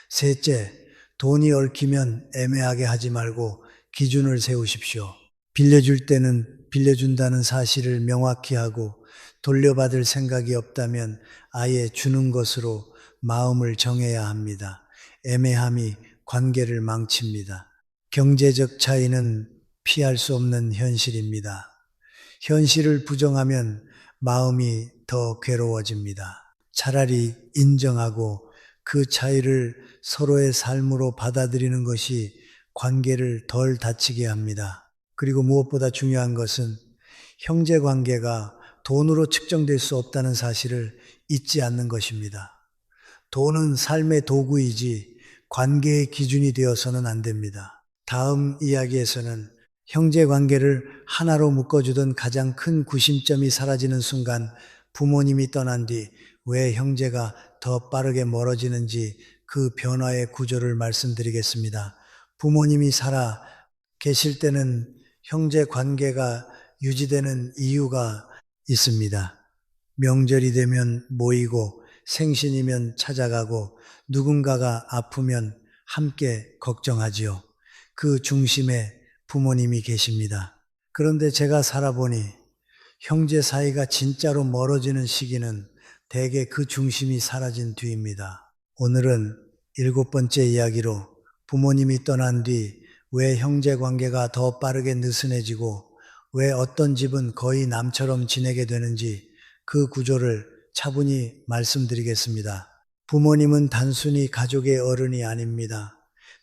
A: 셋째, 돈이 얽히면 애매하게 하지 말고 기준을 세우십시오. 빌려줄 때는 빌려준다는 사실을 명확히 하고 돌려받을 생각이 없다면 아예 주는 것으로 마음을 정해야 합니다. 애매함이 관계를 망칩니다. 경제적 차이는 피할 수 없는 현실입니다. 현실을 부정하면 마음이 더 괴로워집니다. 차라리 인정하고 그 차이를 서로의 삶으로 받아들이는 것이 관계를 덜 다치게 합니다. 그리고 무엇보다 중요한 것은 형제 관계가 돈으로 측정될 수 없다는 사실을 잊지 않는 것입니다. 돈은 삶의 도구이지 관계의 기준이 되어서는 안 됩니다. 다음 이야기에서는 형제 관계를 하나로 묶어주던 가장 큰 구심점이 사라지는 순간 부모님이 떠난 뒤 왜 형제가 더 빠르게 멀어지는지 그 변화의 구조를 말씀드리겠습니다. 부모님이 살아 계실 때는 형제 관계가 유지되는 이유가 있습니다. 명절이 되면 모이고 생신이면 찾아가고 누군가가 아프면 함께 걱정하지요. 그 중심에 부모님이 계십니다. 그런데 제가 살아보니 형제 사이가 진짜로 멀어지는 시기는 대개 그 중심이 사라진 뒤입니다. 오늘은 7번째 이야기로 부모님이 떠난 뒤 왜 형제 관계가 더 빠르게 느슨해지고 왜 어떤 집은 거의 남처럼 지내게 되는지 그 구조를 차분히 말씀드리겠습니다. 부모님은 단순히 가족의 어른이 아닙니다.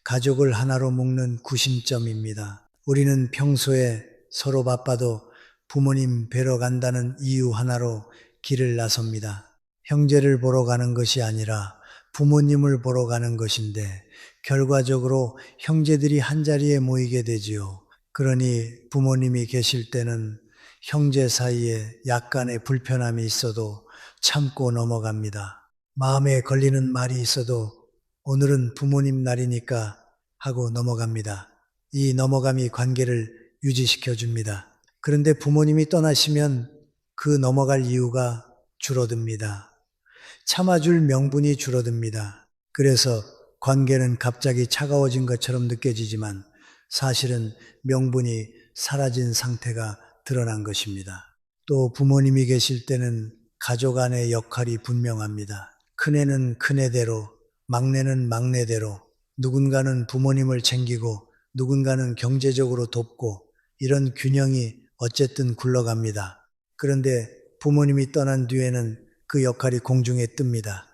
A: 가족을 하나로 묶는 구심점입니다. 우리는 평소에 서로 바빠도 부모님 뵈러 간다는 이유 하나로 길을 나섭니다. 형제를 보러 가는 것이 아니라 부모님을 보러 가는 것인데 결과적으로 형제들이 한자리에 모이게 되지요. 그러니 부모님이 계실 때는 형제 사이에 약간의 불편함이 있어도 참고 넘어갑니다. 마음에 걸리는 말이 있어도 오늘은 부모님 날이니까 하고 넘어갑니다. 이 넘어감이 관계를 유지시켜 줍니다. 그런데 부모님이 떠나시면 그 넘어갈 이유가 줄어듭니다. 참아줄 명분이 줄어듭니다. 그래서 관계는 갑자기 차가워진 것처럼 느껴지지만 사실은 명분이 사라진 상태가 드러난 것입니다. 또 부모님이 계실 때는 가족 안의 역할이 분명합니다. 큰애는 큰애대로, 막내는 막내대로, 누군가는 부모님을 챙기고 누군가는 경제적으로 돕고 이런 균형이 어쨌든 굴러갑니다. 그런데 부모님이 떠난 뒤에는 그 역할이 공중에 뜹니다.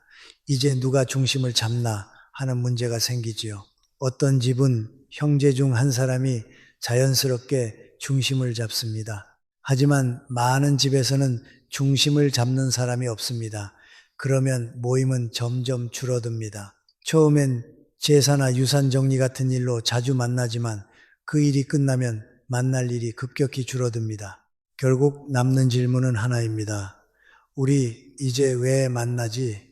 A: 이제 누가 중심을 잡나 하는 문제가 생기지요. 어떤 집은 형제 중 한 사람이 자연스럽게 중심을 잡습니다. 하지만 많은 집에서는 중심을 잡는 사람이 없습니다. 그러면 모임은 점점 줄어듭니다. 처음엔 제사나 유산 정리 같은 일로 자주 만나지만 그 일이 끝나면 만날 일이 급격히 줄어듭니다. 결국 남는 질문은 하나입니다. 우리 이제 왜 만나지?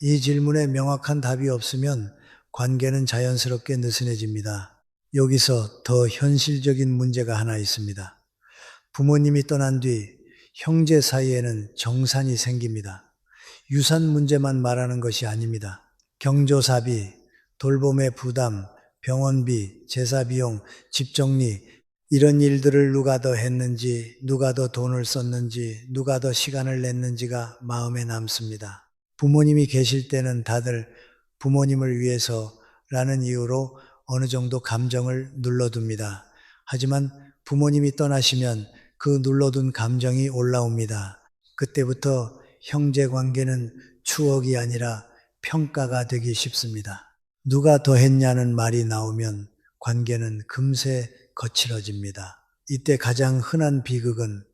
A: 이 질문에 명확한 답이 없으면 관계는 자연스럽게 느슨해집니다. 여기서 더 현실적인 문제가 하나 있습니다. 부모님이 떠난 뒤 형제 사이에는 정산이 생깁니다. 유산 문제만 말하는 것이 아닙니다. 경조사비, 돌봄의 부담, 병원비, 제사비용, 집정리 이런 일들을 누가 더 했는지, 누가 더 돈을 썼는지, 누가 더 시간을 냈는지가 마음에 남습니다. 부모님이 계실 때는 다들 부모님을 위해서라는 이유로 어느 정도 감정을 눌러둡니다. 하지만 부모님이 떠나시면 그 눌러둔 감정이 올라옵니다. 그때부터 형제 관계는 추억이 아니라 평가가 되기 쉽습니다. 누가 더 했냐는 말이 나오면 관계는 금세 거칠어집니다. 이때 가장 흔한 비극은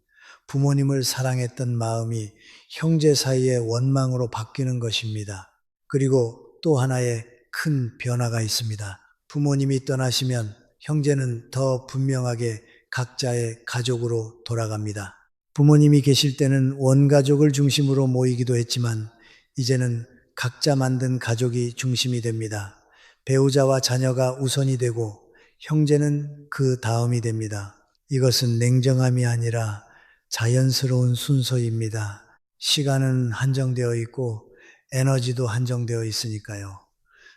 A: 부모님을 사랑했던 마음이 형제 사이의 원망으로 바뀌는 것입니다. 그리고 또 하나의 큰 변화가 있습니다. 부모님이 떠나시면 형제는 더 분명하게 각자의 가족으로 돌아갑니다. 부모님이 계실 때는 원가족을 중심으로 모이기도 했지만 이제는 각자 만든 가족이 중심이 됩니다. 배우자와 자녀가 우선이 되고 형제는 그 다음이 됩니다. 이것은 냉정함이 아니라 자연스러운 순서입니다. 시간은 한정되어 있고 에너지도 한정되어 있으니까요.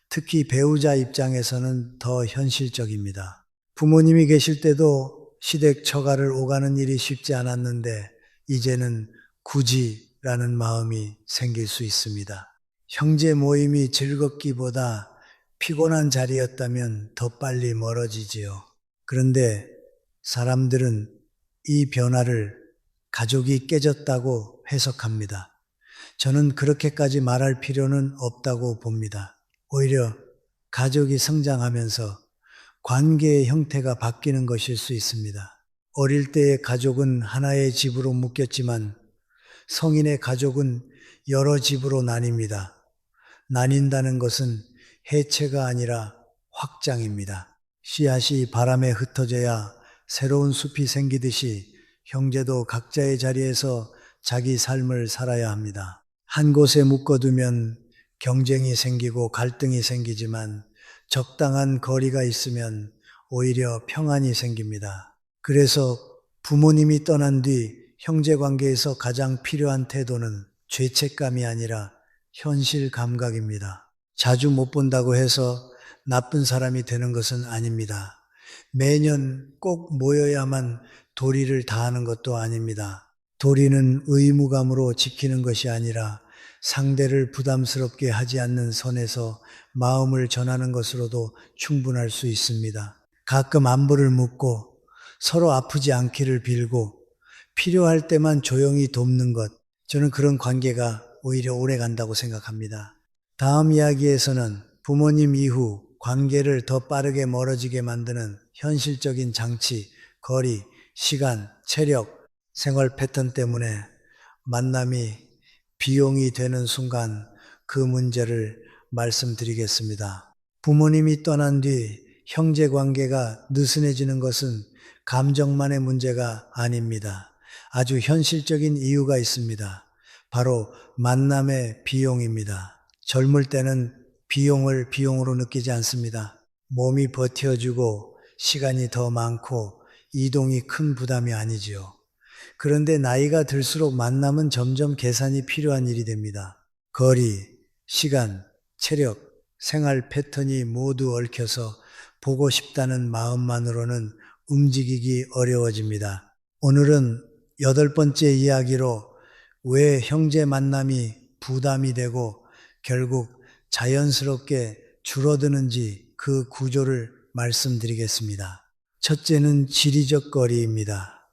A: 특히 배우자 입장에서는 더 현실적입니다. 부모님이 계실 때도 시댁 처가를 오가는 일이 쉽지 않았는데 이제는 굳이라는 마음이 생길 수 있습니다. 형제 모임이 즐겁기보다 피곤한 자리였다면 더 빨리 멀어지지요. 그런데 사람들은 이 변화를 가족이 깨졌다고 해석합니다. 저는 그렇게까지 말할 필요는 없다고 봅니다. 오히려 가족이 성장하면서 관계의 형태가 바뀌는 것일 수 있습니다. 어릴 때의 가족은 하나의 집으로 묶였지만 성인의 가족은 여러 집으로 나뉩니다. 나뉜다는 것은 해체가 아니라 확장입니다. 씨앗이 바람에 흩어져야 새로운 숲이 생기듯이 형제도 각자의 자리에서 자기 삶을 살아야 합니다. 한 곳에 묶어두면 경쟁이 생기고 갈등이 생기지만 적당한 거리가 있으면 오히려 평안이 생깁니다. 그래서 부모님이 떠난 뒤 형제 관계에서 가장 필요한 태도는 죄책감이 아니라 현실 감각입니다. 자주 못 본다고 해서 나쁜 사람이 되는 것은 아닙니다. 매년 꼭 모여야만 도리를 다하는 것도 아닙니다. 도리는 의무감으로 지키는 것이 아니라 상대를 부담스럽게 하지 않는 선에서 마음을 전하는 것으로도 충분할 수 있습니다. 가끔 안부를 묻고 서로 아프지 않기를 빌고 필요할 때만 조용히 돕는 것, 저는 그런 관계가 오히려 오래 간다고 생각합니다. 다음 이야기에서는 부모님 이후 관계를 더 빠르게 멀어지게 만드는 현실적인 장치, 거리, 시간, 체력, 생활 패턴 때문에 만남이 비용이 되는 순간 그 문제를 말씀드리겠습니다. 부모님이 떠난 뒤 형제 관계가 느슨해지는 것은 감정만의 문제가 아닙니다. 아주 현실적인 이유가 있습니다. 바로 만남의 비용입니다. 젊을 때는 비용을 비용으로 느끼지 않습니다. 몸이 버텨주고 시간이 더 많고 이동이 큰 부담이 아니지요. 그런데 나이가 들수록 만남은 점점 계산이 필요한 일이 됩니다. 거리, 시간, 체력, 생활 패턴이 모두 얽혀서 보고 싶다는 마음만으로는 움직이기 어려워집니다. 오늘은 8번째 이야기로 왜 형제 만남이 부담이 되고 결국 자연스럽게 줄어드는지 그 구조를 말씀드리겠습니다. 첫째는 지리적 거리입니다.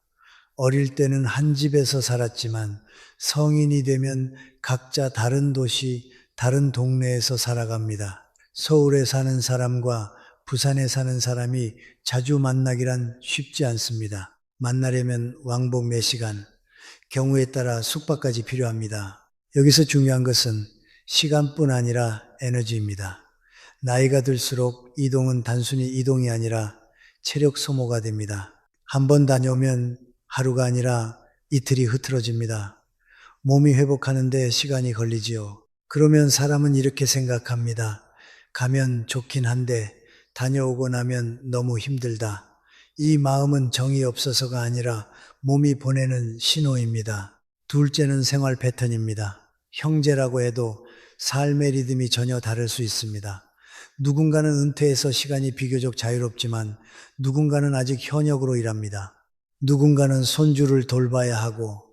A: 어릴 때는 한 집에서 살았지만 성인이 되면 각자 다른 도시, 다른 동네에서 살아갑니다. 서울에 사는 사람과 부산에 사는 사람이 자주 만나기란 쉽지 않습니다. 만나려면 왕복 몇 시간, 경우에 따라 숙박까지 필요합니다. 여기서 중요한 것은 시간뿐 아니라 에너지입니다. 나이가 들수록 이동은 단순히 이동이 아니라 체력 소모가 됩니다. 한 번 다녀오면 하루가 아니라 이틀이 흐트러집니다. 몸이 회복하는데 시간이 걸리지요. 그러면 사람은 이렇게 생각합니다. 가면 좋긴 한데 다녀오고 나면 너무 힘들다. 이 마음은 정이 없어서가 아니라 몸이 보내는 신호입니다. 둘째는 생활 패턴입니다. 형제라고 해도 삶의 리듬이 전혀 다를 수 있습니다. 누군가는 은퇴해서 시간이 비교적 자유롭지만 누군가는 아직 현역으로 일합니다. 누군가는 손주를 돌봐야 하고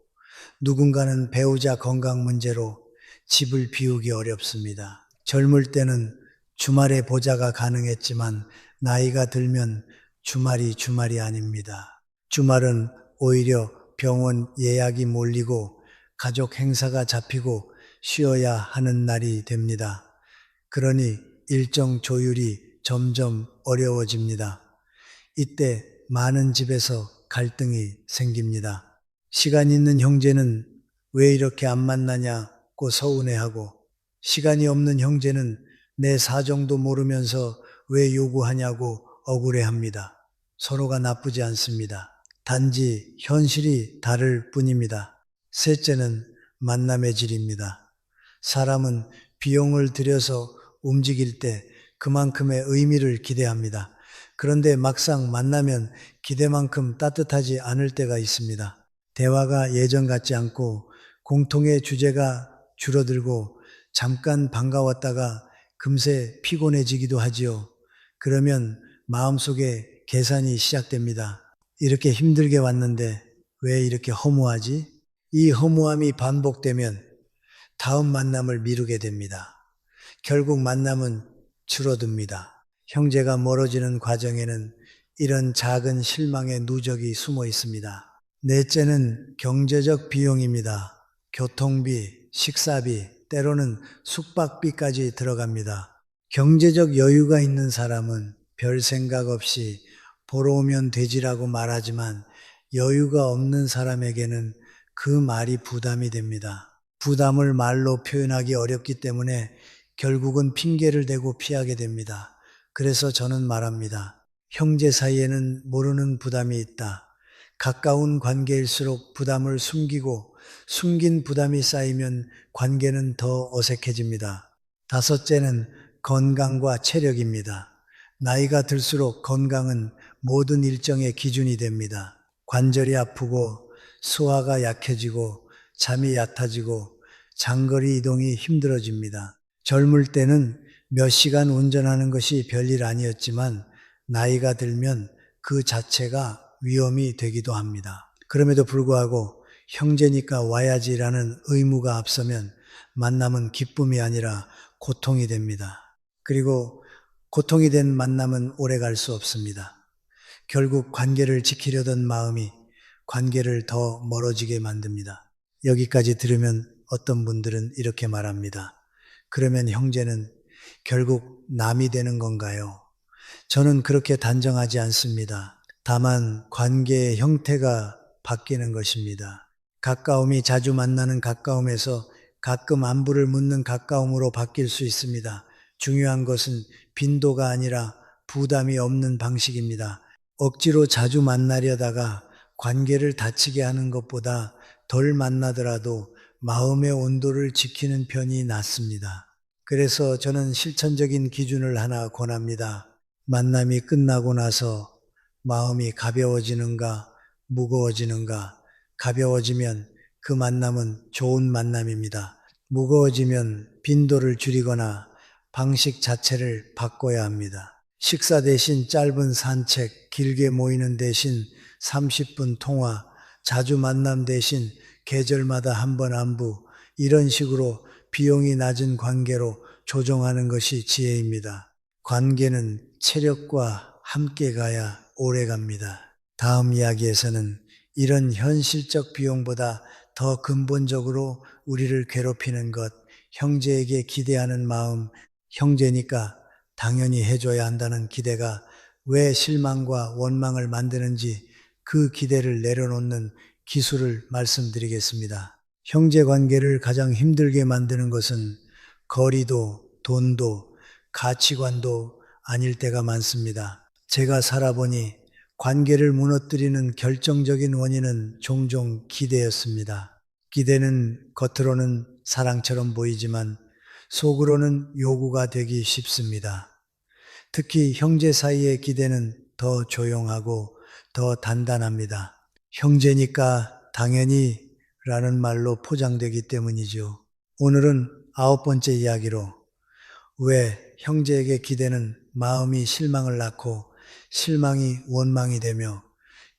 A: 누군가는 배우자 건강 문제로 집을 비우기 어렵습니다. 젊을 때는 주말에 보자가 가능했지만 나이가 들면 주말이 아닙니다. 주말은 오히려 병원 예약이 몰리고 가족 행사가 잡히고 쉬어야 하는 날이 됩니다. 그러니 일정 조율이 점점 어려워집니다. 이때 많은 집에서 갈등이 생깁니다. 시간 있는 형제는 왜 이렇게 안 만나냐고 서운해하고 시간이 없는 형제는 내 사정도 모르면서 왜 요구하냐고 억울해합니다. 서로가 나쁘지 않습니다. 단지 현실이 다를 뿐입니다. 셋째는 만남의 질입니다. 사람은 비용을 들여서 움직일 때 그만큼의 의미를 기대합니다. 그런데 막상 만나면 기대만큼 따뜻하지 않을 때가 있습니다. 대화가 예전 같지 않고 공통의 주제가 줄어들고 잠깐 반가웠다가 금세 피곤해지기도 하지요. 그러면 마음속에 계산이 시작됩니다. 이렇게 힘들게 왔는데 왜 이렇게 허무하지? 이 허무함이 반복되면 다음 만남을 미루게 됩니다. 결국 만남은 줄어듭니다. 형제가 멀어지는 과정에는 이런 작은 실망의 누적이 숨어 있습니다. 넷째는 경제적 비용입니다. 교통비, 식사비, 때로는 숙박비까지 들어갑니다. 경제적 여유가 있는 사람은 별 생각 없이 보러 오면 되지라고 말하지만 여유가 없는 사람에게는 그 말이 부담이 됩니다. 부담을 말로 표현하기 어렵기 때문에 결국은 핑계를 대고 피하게 됩니다. 그래서 저는 말합니다. 형제 사이에는 모르는 부담이 있다. 가까운 관계일수록 부담을 숨기고 숨긴 부담이 쌓이면 관계는 더 어색해집니다. 다섯째는 건강과 체력입니다. 나이가 들수록 건강은 모든 일정의 기준이 됩니다. 관절이 아프고 소화가 약해지고 잠이 얕아지고 장거리 이동이 힘들어집니다. 젊을 때는 몇 시간 운전하는 것이 별일 아니었지만 나이가 들면 그 자체가 위험이 되기도 합니다. 그럼에도 불구하고 형제니까 와야지라는 의무가 앞서면 만남은 기쁨이 아니라 고통이 됩니다. 그리고 고통이 된 만남은 오래 갈 수 없습니다. 결국 관계를 지키려던 마음이 관계를 더 멀어지게 만듭니다. 여기까지 들으면 어떤 분들은 이렇게 말합니다. 그러면 형제는 결국 남이 되는 건가요? 저는 그렇게 단정하지 않습니다. 다만 관계의 형태가 바뀌는 것입니다. 가까움이 자주 만나는 가까움에서 가끔 안부를 묻는 가까움으로 바뀔 수 있습니다. 중요한 것은 빈도가 아니라 부담이 없는 방식입니다. 억지로 자주 만나려다가 관계를 다치게 하는 것보다 덜 만나더라도 마음의 온도를 지키는 편이 낫습니다. 그래서 저는 실천적인 기준을 하나 권합니다. 만남이 끝나고 나서 마음이 가벼워지는가, 무거워지는가, 가벼워지면 그 만남은 좋은 만남입니다. 무거워지면 빈도를 줄이거나 방식 자체를 바꿔야 합니다. 식사 대신 짧은 산책, 길게 모이는 대신 30분 통화, 자주 만남 대신 계절마다 한 번 안부, 이런 식으로 비용이 낮은 관계로 조정하는 것이 지혜입니다. 관계는 체력과 함께 가야 오래 갑니다. 다음 이야기에서는 이런 현실적 비용보다 더 근본적으로 우리를 괴롭히는 것, 형제에게 기대하는 마음, 형제니까 당연히 해줘야 한다는 기대가 왜 실망과 원망을 만드는지 그 기대를 내려놓는 기술을 말씀드리겠습니다. 형제 관계를 가장 힘들게 만드는 것은 거리도, 돈도, 가치관도 아닐 때가 많습니다. 제가 살아보니 관계를 무너뜨리는 결정적인 원인은 종종 기대였습니다. 기대는 겉으로는 사랑처럼 보이지만 속으로는 요구가 되기 쉽습니다. 특히 형제 사이의 기대는 더 조용하고 더 단단합니다. 형제니까 당연히 라는 말로 포장되기 때문이죠. 오늘은 9번째 이야기로 왜 형제에게 기대는 마음이 실망을 낳고 실망이 원망이 되며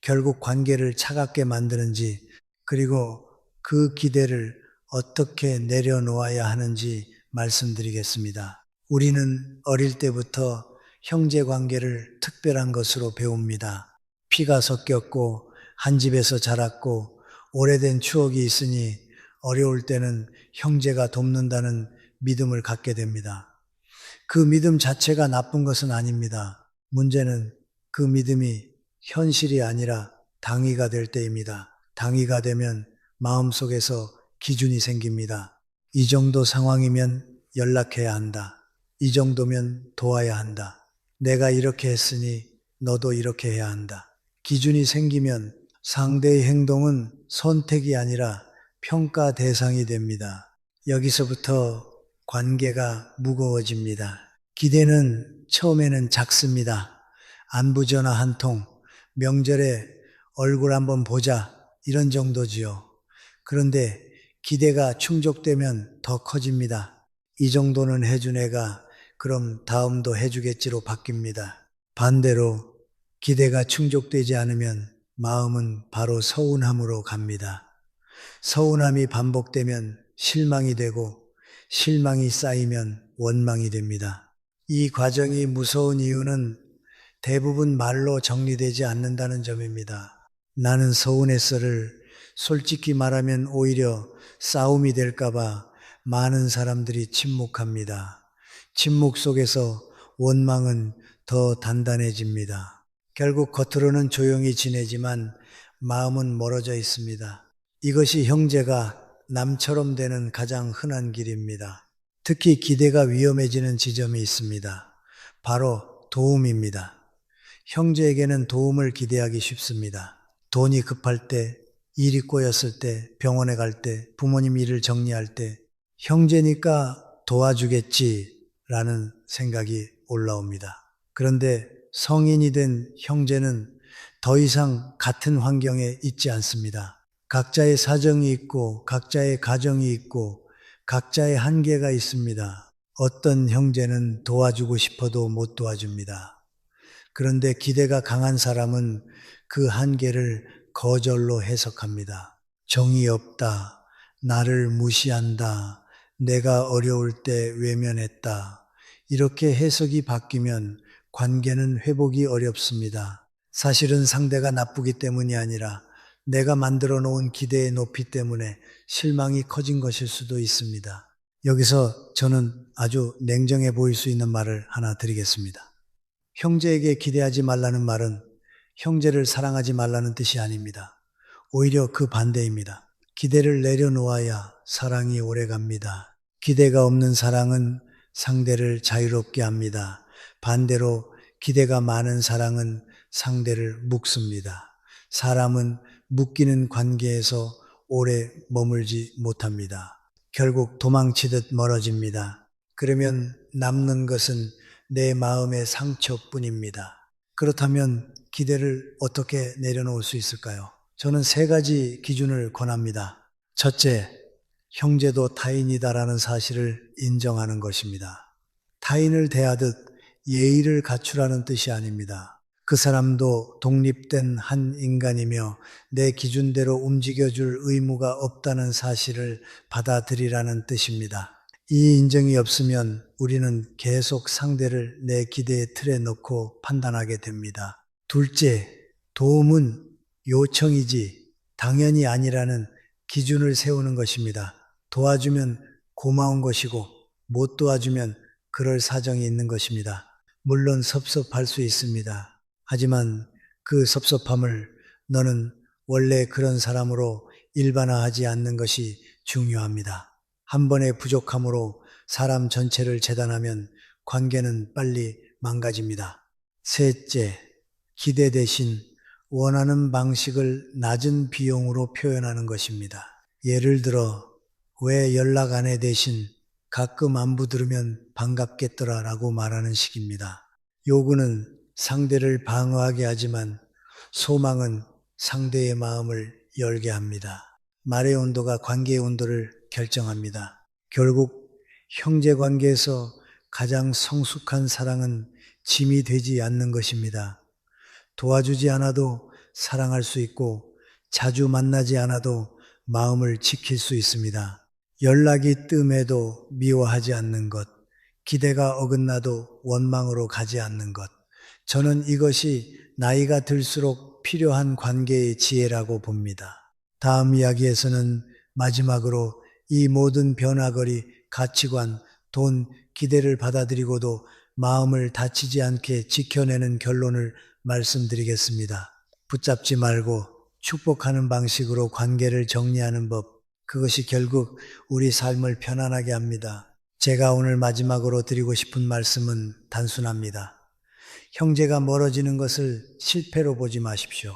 A: 결국 관계를 차갑게 만드는지, 그리고 그 기대를 어떻게 내려놓아야 하는지 말씀드리겠습니다. 우리는 어릴 때부터 형제 관계를 특별한 것으로 배웁니다. 피가 섞였고 한 집에서 자랐고 오래된 추억이 있으니 어려울 때는 형제가 돕는다는 믿음을 갖게 됩니다. 그 믿음 자체가 나쁜 것은 아닙니다. 문제는 그 믿음이 현실이 아니라 당위가 될 때입니다. 당위가 되면 마음속에서 기준이 생깁니다. 이 정도 상황이면 연락해야 한다. 이 정도면 도와야 한다. 내가 이렇게 했으니 너도 이렇게 해야 한다. 기준이 생기면 상대의 행동은 선택이 아니라 평가 대상이 됩니다. 여기서부터 관계가 무거워집니다. 기대는 처음에는 작습니다. 안부 전화 한 통, 명절에 얼굴 한번 보자, 이런 정도지요. 그런데 기대가 충족되면 더 커집니다. 이 정도는 해준 애가 그럼 다음도 해주겠지로 바뀝니다. 반대로 기대가 충족되지 않으면 마음은 바로 서운함으로 갑니다. 서운함이 반복되면 실망이 되고 실망이 쌓이면 원망이 됩니다. 이 과정이 무서운 이유는 대부분 말로 정리되지 않는다는 점입니다. 나는 서운했어를 솔직히 말하면 오히려 싸움이 될까봐 많은 사람들이 침묵합니다. 침묵 속에서 원망은 더 단단해집니다. 결국 겉으로는 조용히 지내지만 마음은 멀어져 있습니다. 이것이 형제가 남처럼 되는 가장 흔한 길입니다. 특히 기대가 위험해지는 지점이 있습니다. 바로 도움입니다. 형제에게는 도움을 기대하기 쉽습니다. 돈이 급할 때, 일이 꼬였을 때, 병원에 갈 때, 부모님 일을 정리할 때, 형제니까 도와주겠지라는 생각이 올라옵니다. 그런데 성인이 된 형제는 더 이상 같은 환경에 있지 않습니다. 각자의 사정이 있고, 각자의 가정이 있고, 각자의 한계가 있습니다. 어떤 형제는 도와주고 싶어도 못 도와줍니다. 그런데 기대가 강한 사람은 그 한계를 거절로 해석합니다. 정이 없다, 나를 무시한다, 내가 어려울 때 외면했다. 이렇게 해석이 바뀌면 관계는 회복이 어렵습니다. 사실은 상대가 나쁘기 때문이 아니라 내가 만들어 놓은 기대의 높이 때문에 실망이 커진 것일 수도 있습니다. 여기서 저는 아주 냉정해 보일 수 있는 말을 하나 드리겠습니다. 형제에게 기대하지 말라는 말은 형제를 사랑하지 말라는 뜻이 아닙니다. 오히려 그 반대입니다. 기대를 내려놓아야 사랑이 오래갑니다. 기대가 없는 사랑은 상대를 자유롭게 합니다. 반대로 기대가 많은 사랑은 상대를 묶습니다. 사람은 묶이는 관계에서 오래 머물지 못합니다. 결국 도망치듯 멀어집니다. 그러면 남는 것은 내 마음의 상처뿐입니다. 그렇다면 기대를 어떻게 내려놓을 수 있을까요? 저는 3가지 기준을 권합니다. 첫째, 형제도 타인이다라는 사실을 인정하는 것입니다. 타인을 대하듯 예의를 갖추라는 뜻이 아닙니다. 그 사람도 독립된 한 인간이며 내 기준대로 움직여줄 의무가 없다는 사실을 받아들이라는 뜻입니다. 이 인정이 없으면 우리는 계속 상대를 내 기대의 틀에 넣고 판단하게 됩니다. 둘째, 도움은 요청이지 당연히 아니라는 기준을 세우는 것입니다. 도와주면 고마운 것이고 못 도와주면 그럴 사정이 있는 것입니다. 물론 섭섭할 수 있습니다. 하지만 그 섭섭함을 너는 원래 그런 사람으로 일반화하지 않는 것이 중요합니다. 한 번의 부족함으로 사람 전체를 재단하면 관계는 빨리 망가집니다. 셋째, 기대 대신 원하는 방식을 낮은 비용으로 표현하는 것입니다. 예를 들어, 왜 연락 안 해 대신 가끔 안부 들으면 반갑겠더라 라고 말하는 식입니다. 요구는 상대를 방어하게 하지만 소망은 상대의 마음을 열게 합니다. 말의 온도가 관계의 온도를 결정합니다. 결국 형제 관계에서 가장 성숙한 사랑은 짐이 되지 않는 것입니다. 도와주지 않아도 사랑할 수 있고 자주 만나지 않아도 마음을 지킬 수 있습니다. 연락이 뜸해도 미워하지 않는 것, 기대가 어긋나도 원망으로 가지 않는 것. 저는 이것이 나이가 들수록 필요한 관계의 지혜라고 봅니다. 다음 이야기에서는 마지막으로 이 모든 변화거리, 가치관, 돈, 기대를 받아들이고도 마음을 다치지 않게 지켜내는 결론을 말씀드리겠습니다. 붙잡지 말고 축복하는 방식으로 관계를 정리하는 법, 그것이 결국 우리 삶을 편안하게 합니다. 제가 오늘 마지막으로 드리고 싶은 말씀은 단순합니다. 형제가 멀어지는 것을 실패로 보지 마십시오.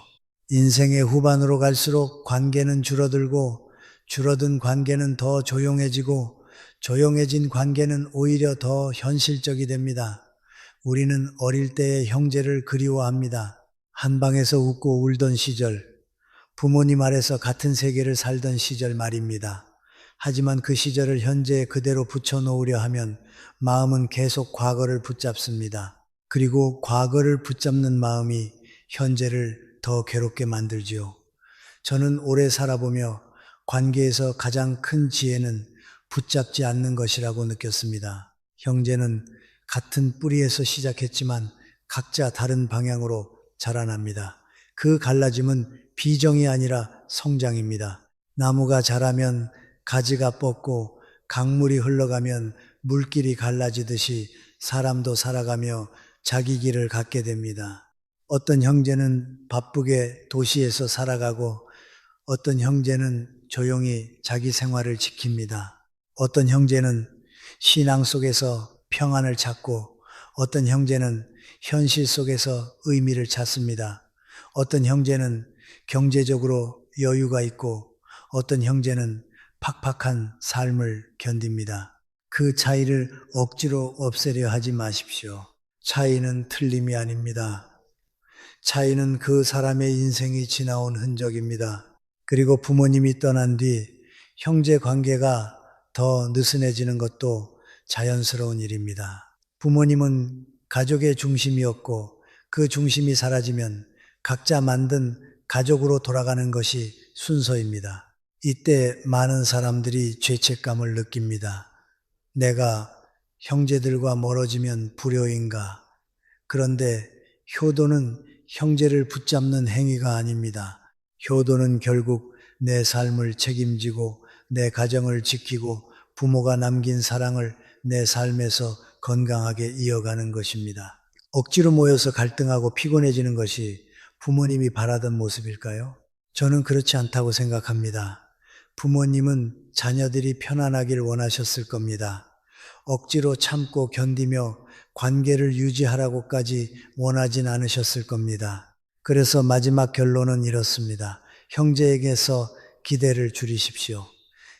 A: 인생의 후반으로 갈수록 관계는 줄어들고 줄어든 관계는 더 조용해지고 조용해진 관계는 오히려 더 현실적이 됩니다. 우리는 어릴 때의 형제를 그리워합니다. 한 방에서 웃고 울던 시절, 부모님 아래서 같은 세계를 살던 시절 말입니다. 하지만 그 시절을 현재에 그대로 붙여놓으려 하면 마음은 계속 과거를 붙잡습니다. 그리고 과거를 붙잡는 마음이 현재를 더 괴롭게 만들지요. 저는 오래 살아보며 관계에서 가장 큰 지혜는 붙잡지 않는 것이라고 느꼈습니다. 형제는 같은 뿌리에서 시작했지만 각자 다른 방향으로 자라납니다. 그 갈라짐은 비정이 아니라 성장입니다. 나무가 자라면 가지가 뻗고 강물이 흘러가면 물길이 갈라지듯이 사람도 살아가며 자기 길을 갖게 됩니다. 어떤 형제는 바쁘게 도시에서 살아가고 어떤 형제는 조용히 자기 생활을 지킵니다. 어떤 형제는 신앙 속에서 평안을 찾고 어떤 형제는 현실 속에서 의미를 찾습니다. 어떤 형제는 경제적으로 여유가 있고 어떤 형제는 팍팍한 삶을 견딥니다. 그 차이를 억지로 없애려 하지 마십시오. 차이는 틀림이 아닙니다. 차이는 그 사람의 인생이 지나온 흔적입니다. 그리고 부모님이 떠난 뒤 형제 관계가 더 느슨해지는 것도 자연스러운 일입니다. 부모님은 가족의 중심이었고 그 중심이 사라지면 각자 만든 가족으로 돌아가는 것이 순서입니다. 이때 많은 사람들이 죄책감을 느낍니다. 내가 형제들과 멀어지면 불효인가? 그런데 효도는 형제를 붙잡는 행위가 아닙니다. 효도는 결국 내 삶을 책임지고 내 가정을 지키고 부모가 남긴 사랑을 내 삶에서 건강하게 이어가는 것입니다. 억지로 모여서 갈등하고 피곤해지는 것이 부모님이 바라던 모습일까요? 저는 그렇지 않다고 생각합니다. 부모님은 자녀들이 편안하길 원하셨을 겁니다. 억지로 참고 견디며 관계를 유지하라고까지 원하진 않으셨을 겁니다. 그래서 마지막 결론은 이렇습니다. 형제에게서 기대를 줄이십시오.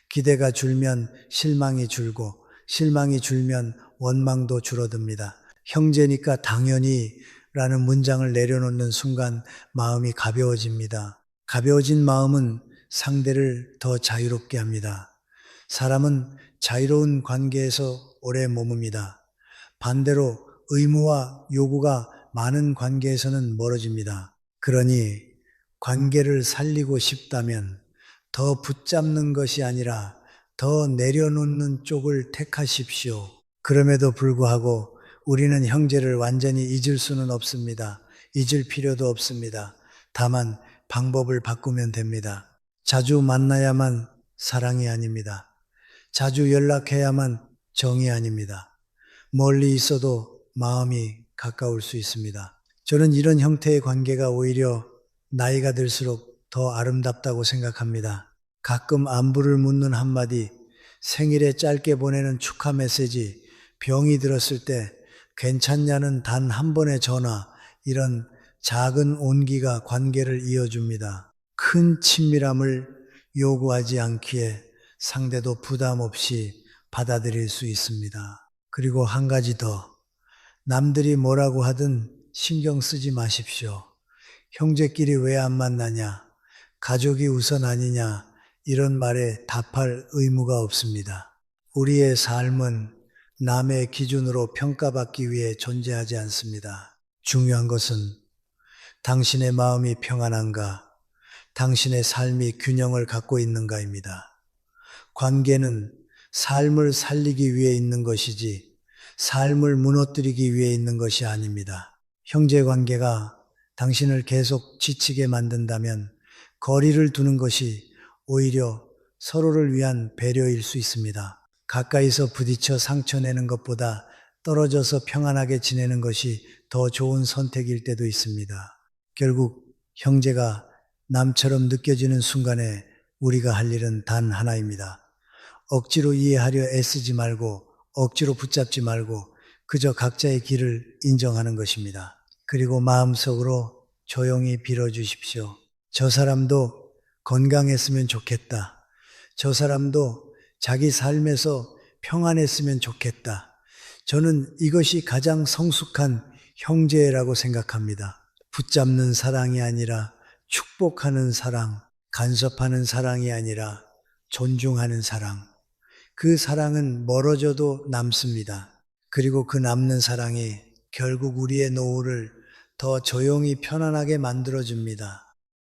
A: 기대가 줄면 실망이 줄고 실망이 줄면 원망도 줄어듭니다. 형제니까 당연히 라는 문장을 내려놓는 순간 마음이 가벼워집니다. 가벼워진 마음은 상대를 더 자유롭게 합니다. 사람은 자유로운 관계에서 오래 머뭅니다. 반대로 의무와 요구가 많은 관계에서는 멀어집니다. 그러니 관계를 살리고 싶다면 더 붙잡는 것이 아니라 더 내려놓는 쪽을 택하십시오. 그럼에도 불구하고 우리는 형제를 완전히 잊을 수는 없습니다. 잊을 필요도 없습니다. 다만 방법을 바꾸면 됩니다. 자주 만나야만 사랑이 아닙니다. 자주 연락해야만 정이 아닙니다. 멀리 있어도 마음이 가까울 수 있습니다. 저는 이런 형태의 관계가 오히려 나이가 들수록 더 아름답다고 생각합니다. 가끔 안부를 묻는 한마디, 생일에 짧게 보내는 축하 메시지, 병이 들었을 때 괜찮냐는 단 한 번의 전화, 이런 작은 온기가 관계를 이어줍니다. 큰 친밀함을 요구하지 않기에 상대도 부담 없이 받아들일 수 있습니다. 그리고 한 가지 더, 남들이 뭐라고 하든 신경 쓰지 마십시오. 형제끼리 왜 안 만나냐, 가족이 우선 아니냐, 이런 말에 답할 의무가 없습니다. 우리의 삶은 남의 기준으로 평가받기 위해 존재하지 않습니다. 중요한 것은 당신의 마음이 평안한가, 당신의 삶이 균형을 갖고 있는가입니다. 관계는 삶을 살리기 위해 있는 것이지 삶을 무너뜨리기 위해 있는 것이 아닙니다. 형제 관계가 당신을 계속 지치게 만든다면 거리를 두는 것이 오히려 서로를 위한 배려일 수 있습니다. 가까이서 부딪혀 상처내는 것보다 떨어져서 평안하게 지내는 것이 더 좋은 선택일 때도 있습니다. 결국 형제가 남처럼 느껴지는 순간에 우리가 할 일은 단 하나입니다. 억지로 이해하려 애쓰지 말고 억지로 붙잡지 말고 그저 각자의 길을 인정하는 것입니다. 그리고 마음속으로 조용히 빌어주십시오. 저 사람도 건강했으면 좋겠다. 저 사람도 자기 삶에서 평안했으면 좋겠다. 저는 이것이 가장 성숙한 형제라고 생각합니다. 붙잡는 사랑이 아니라 축복하는 사랑, 간섭하는 사랑이 아니라 존중하는 사랑. 그 사랑은 멀어져도 남습니다. 그리고 그 남는 사랑이 결국 우리의 노후를 더 조용히 편안하게 만들어줍니다.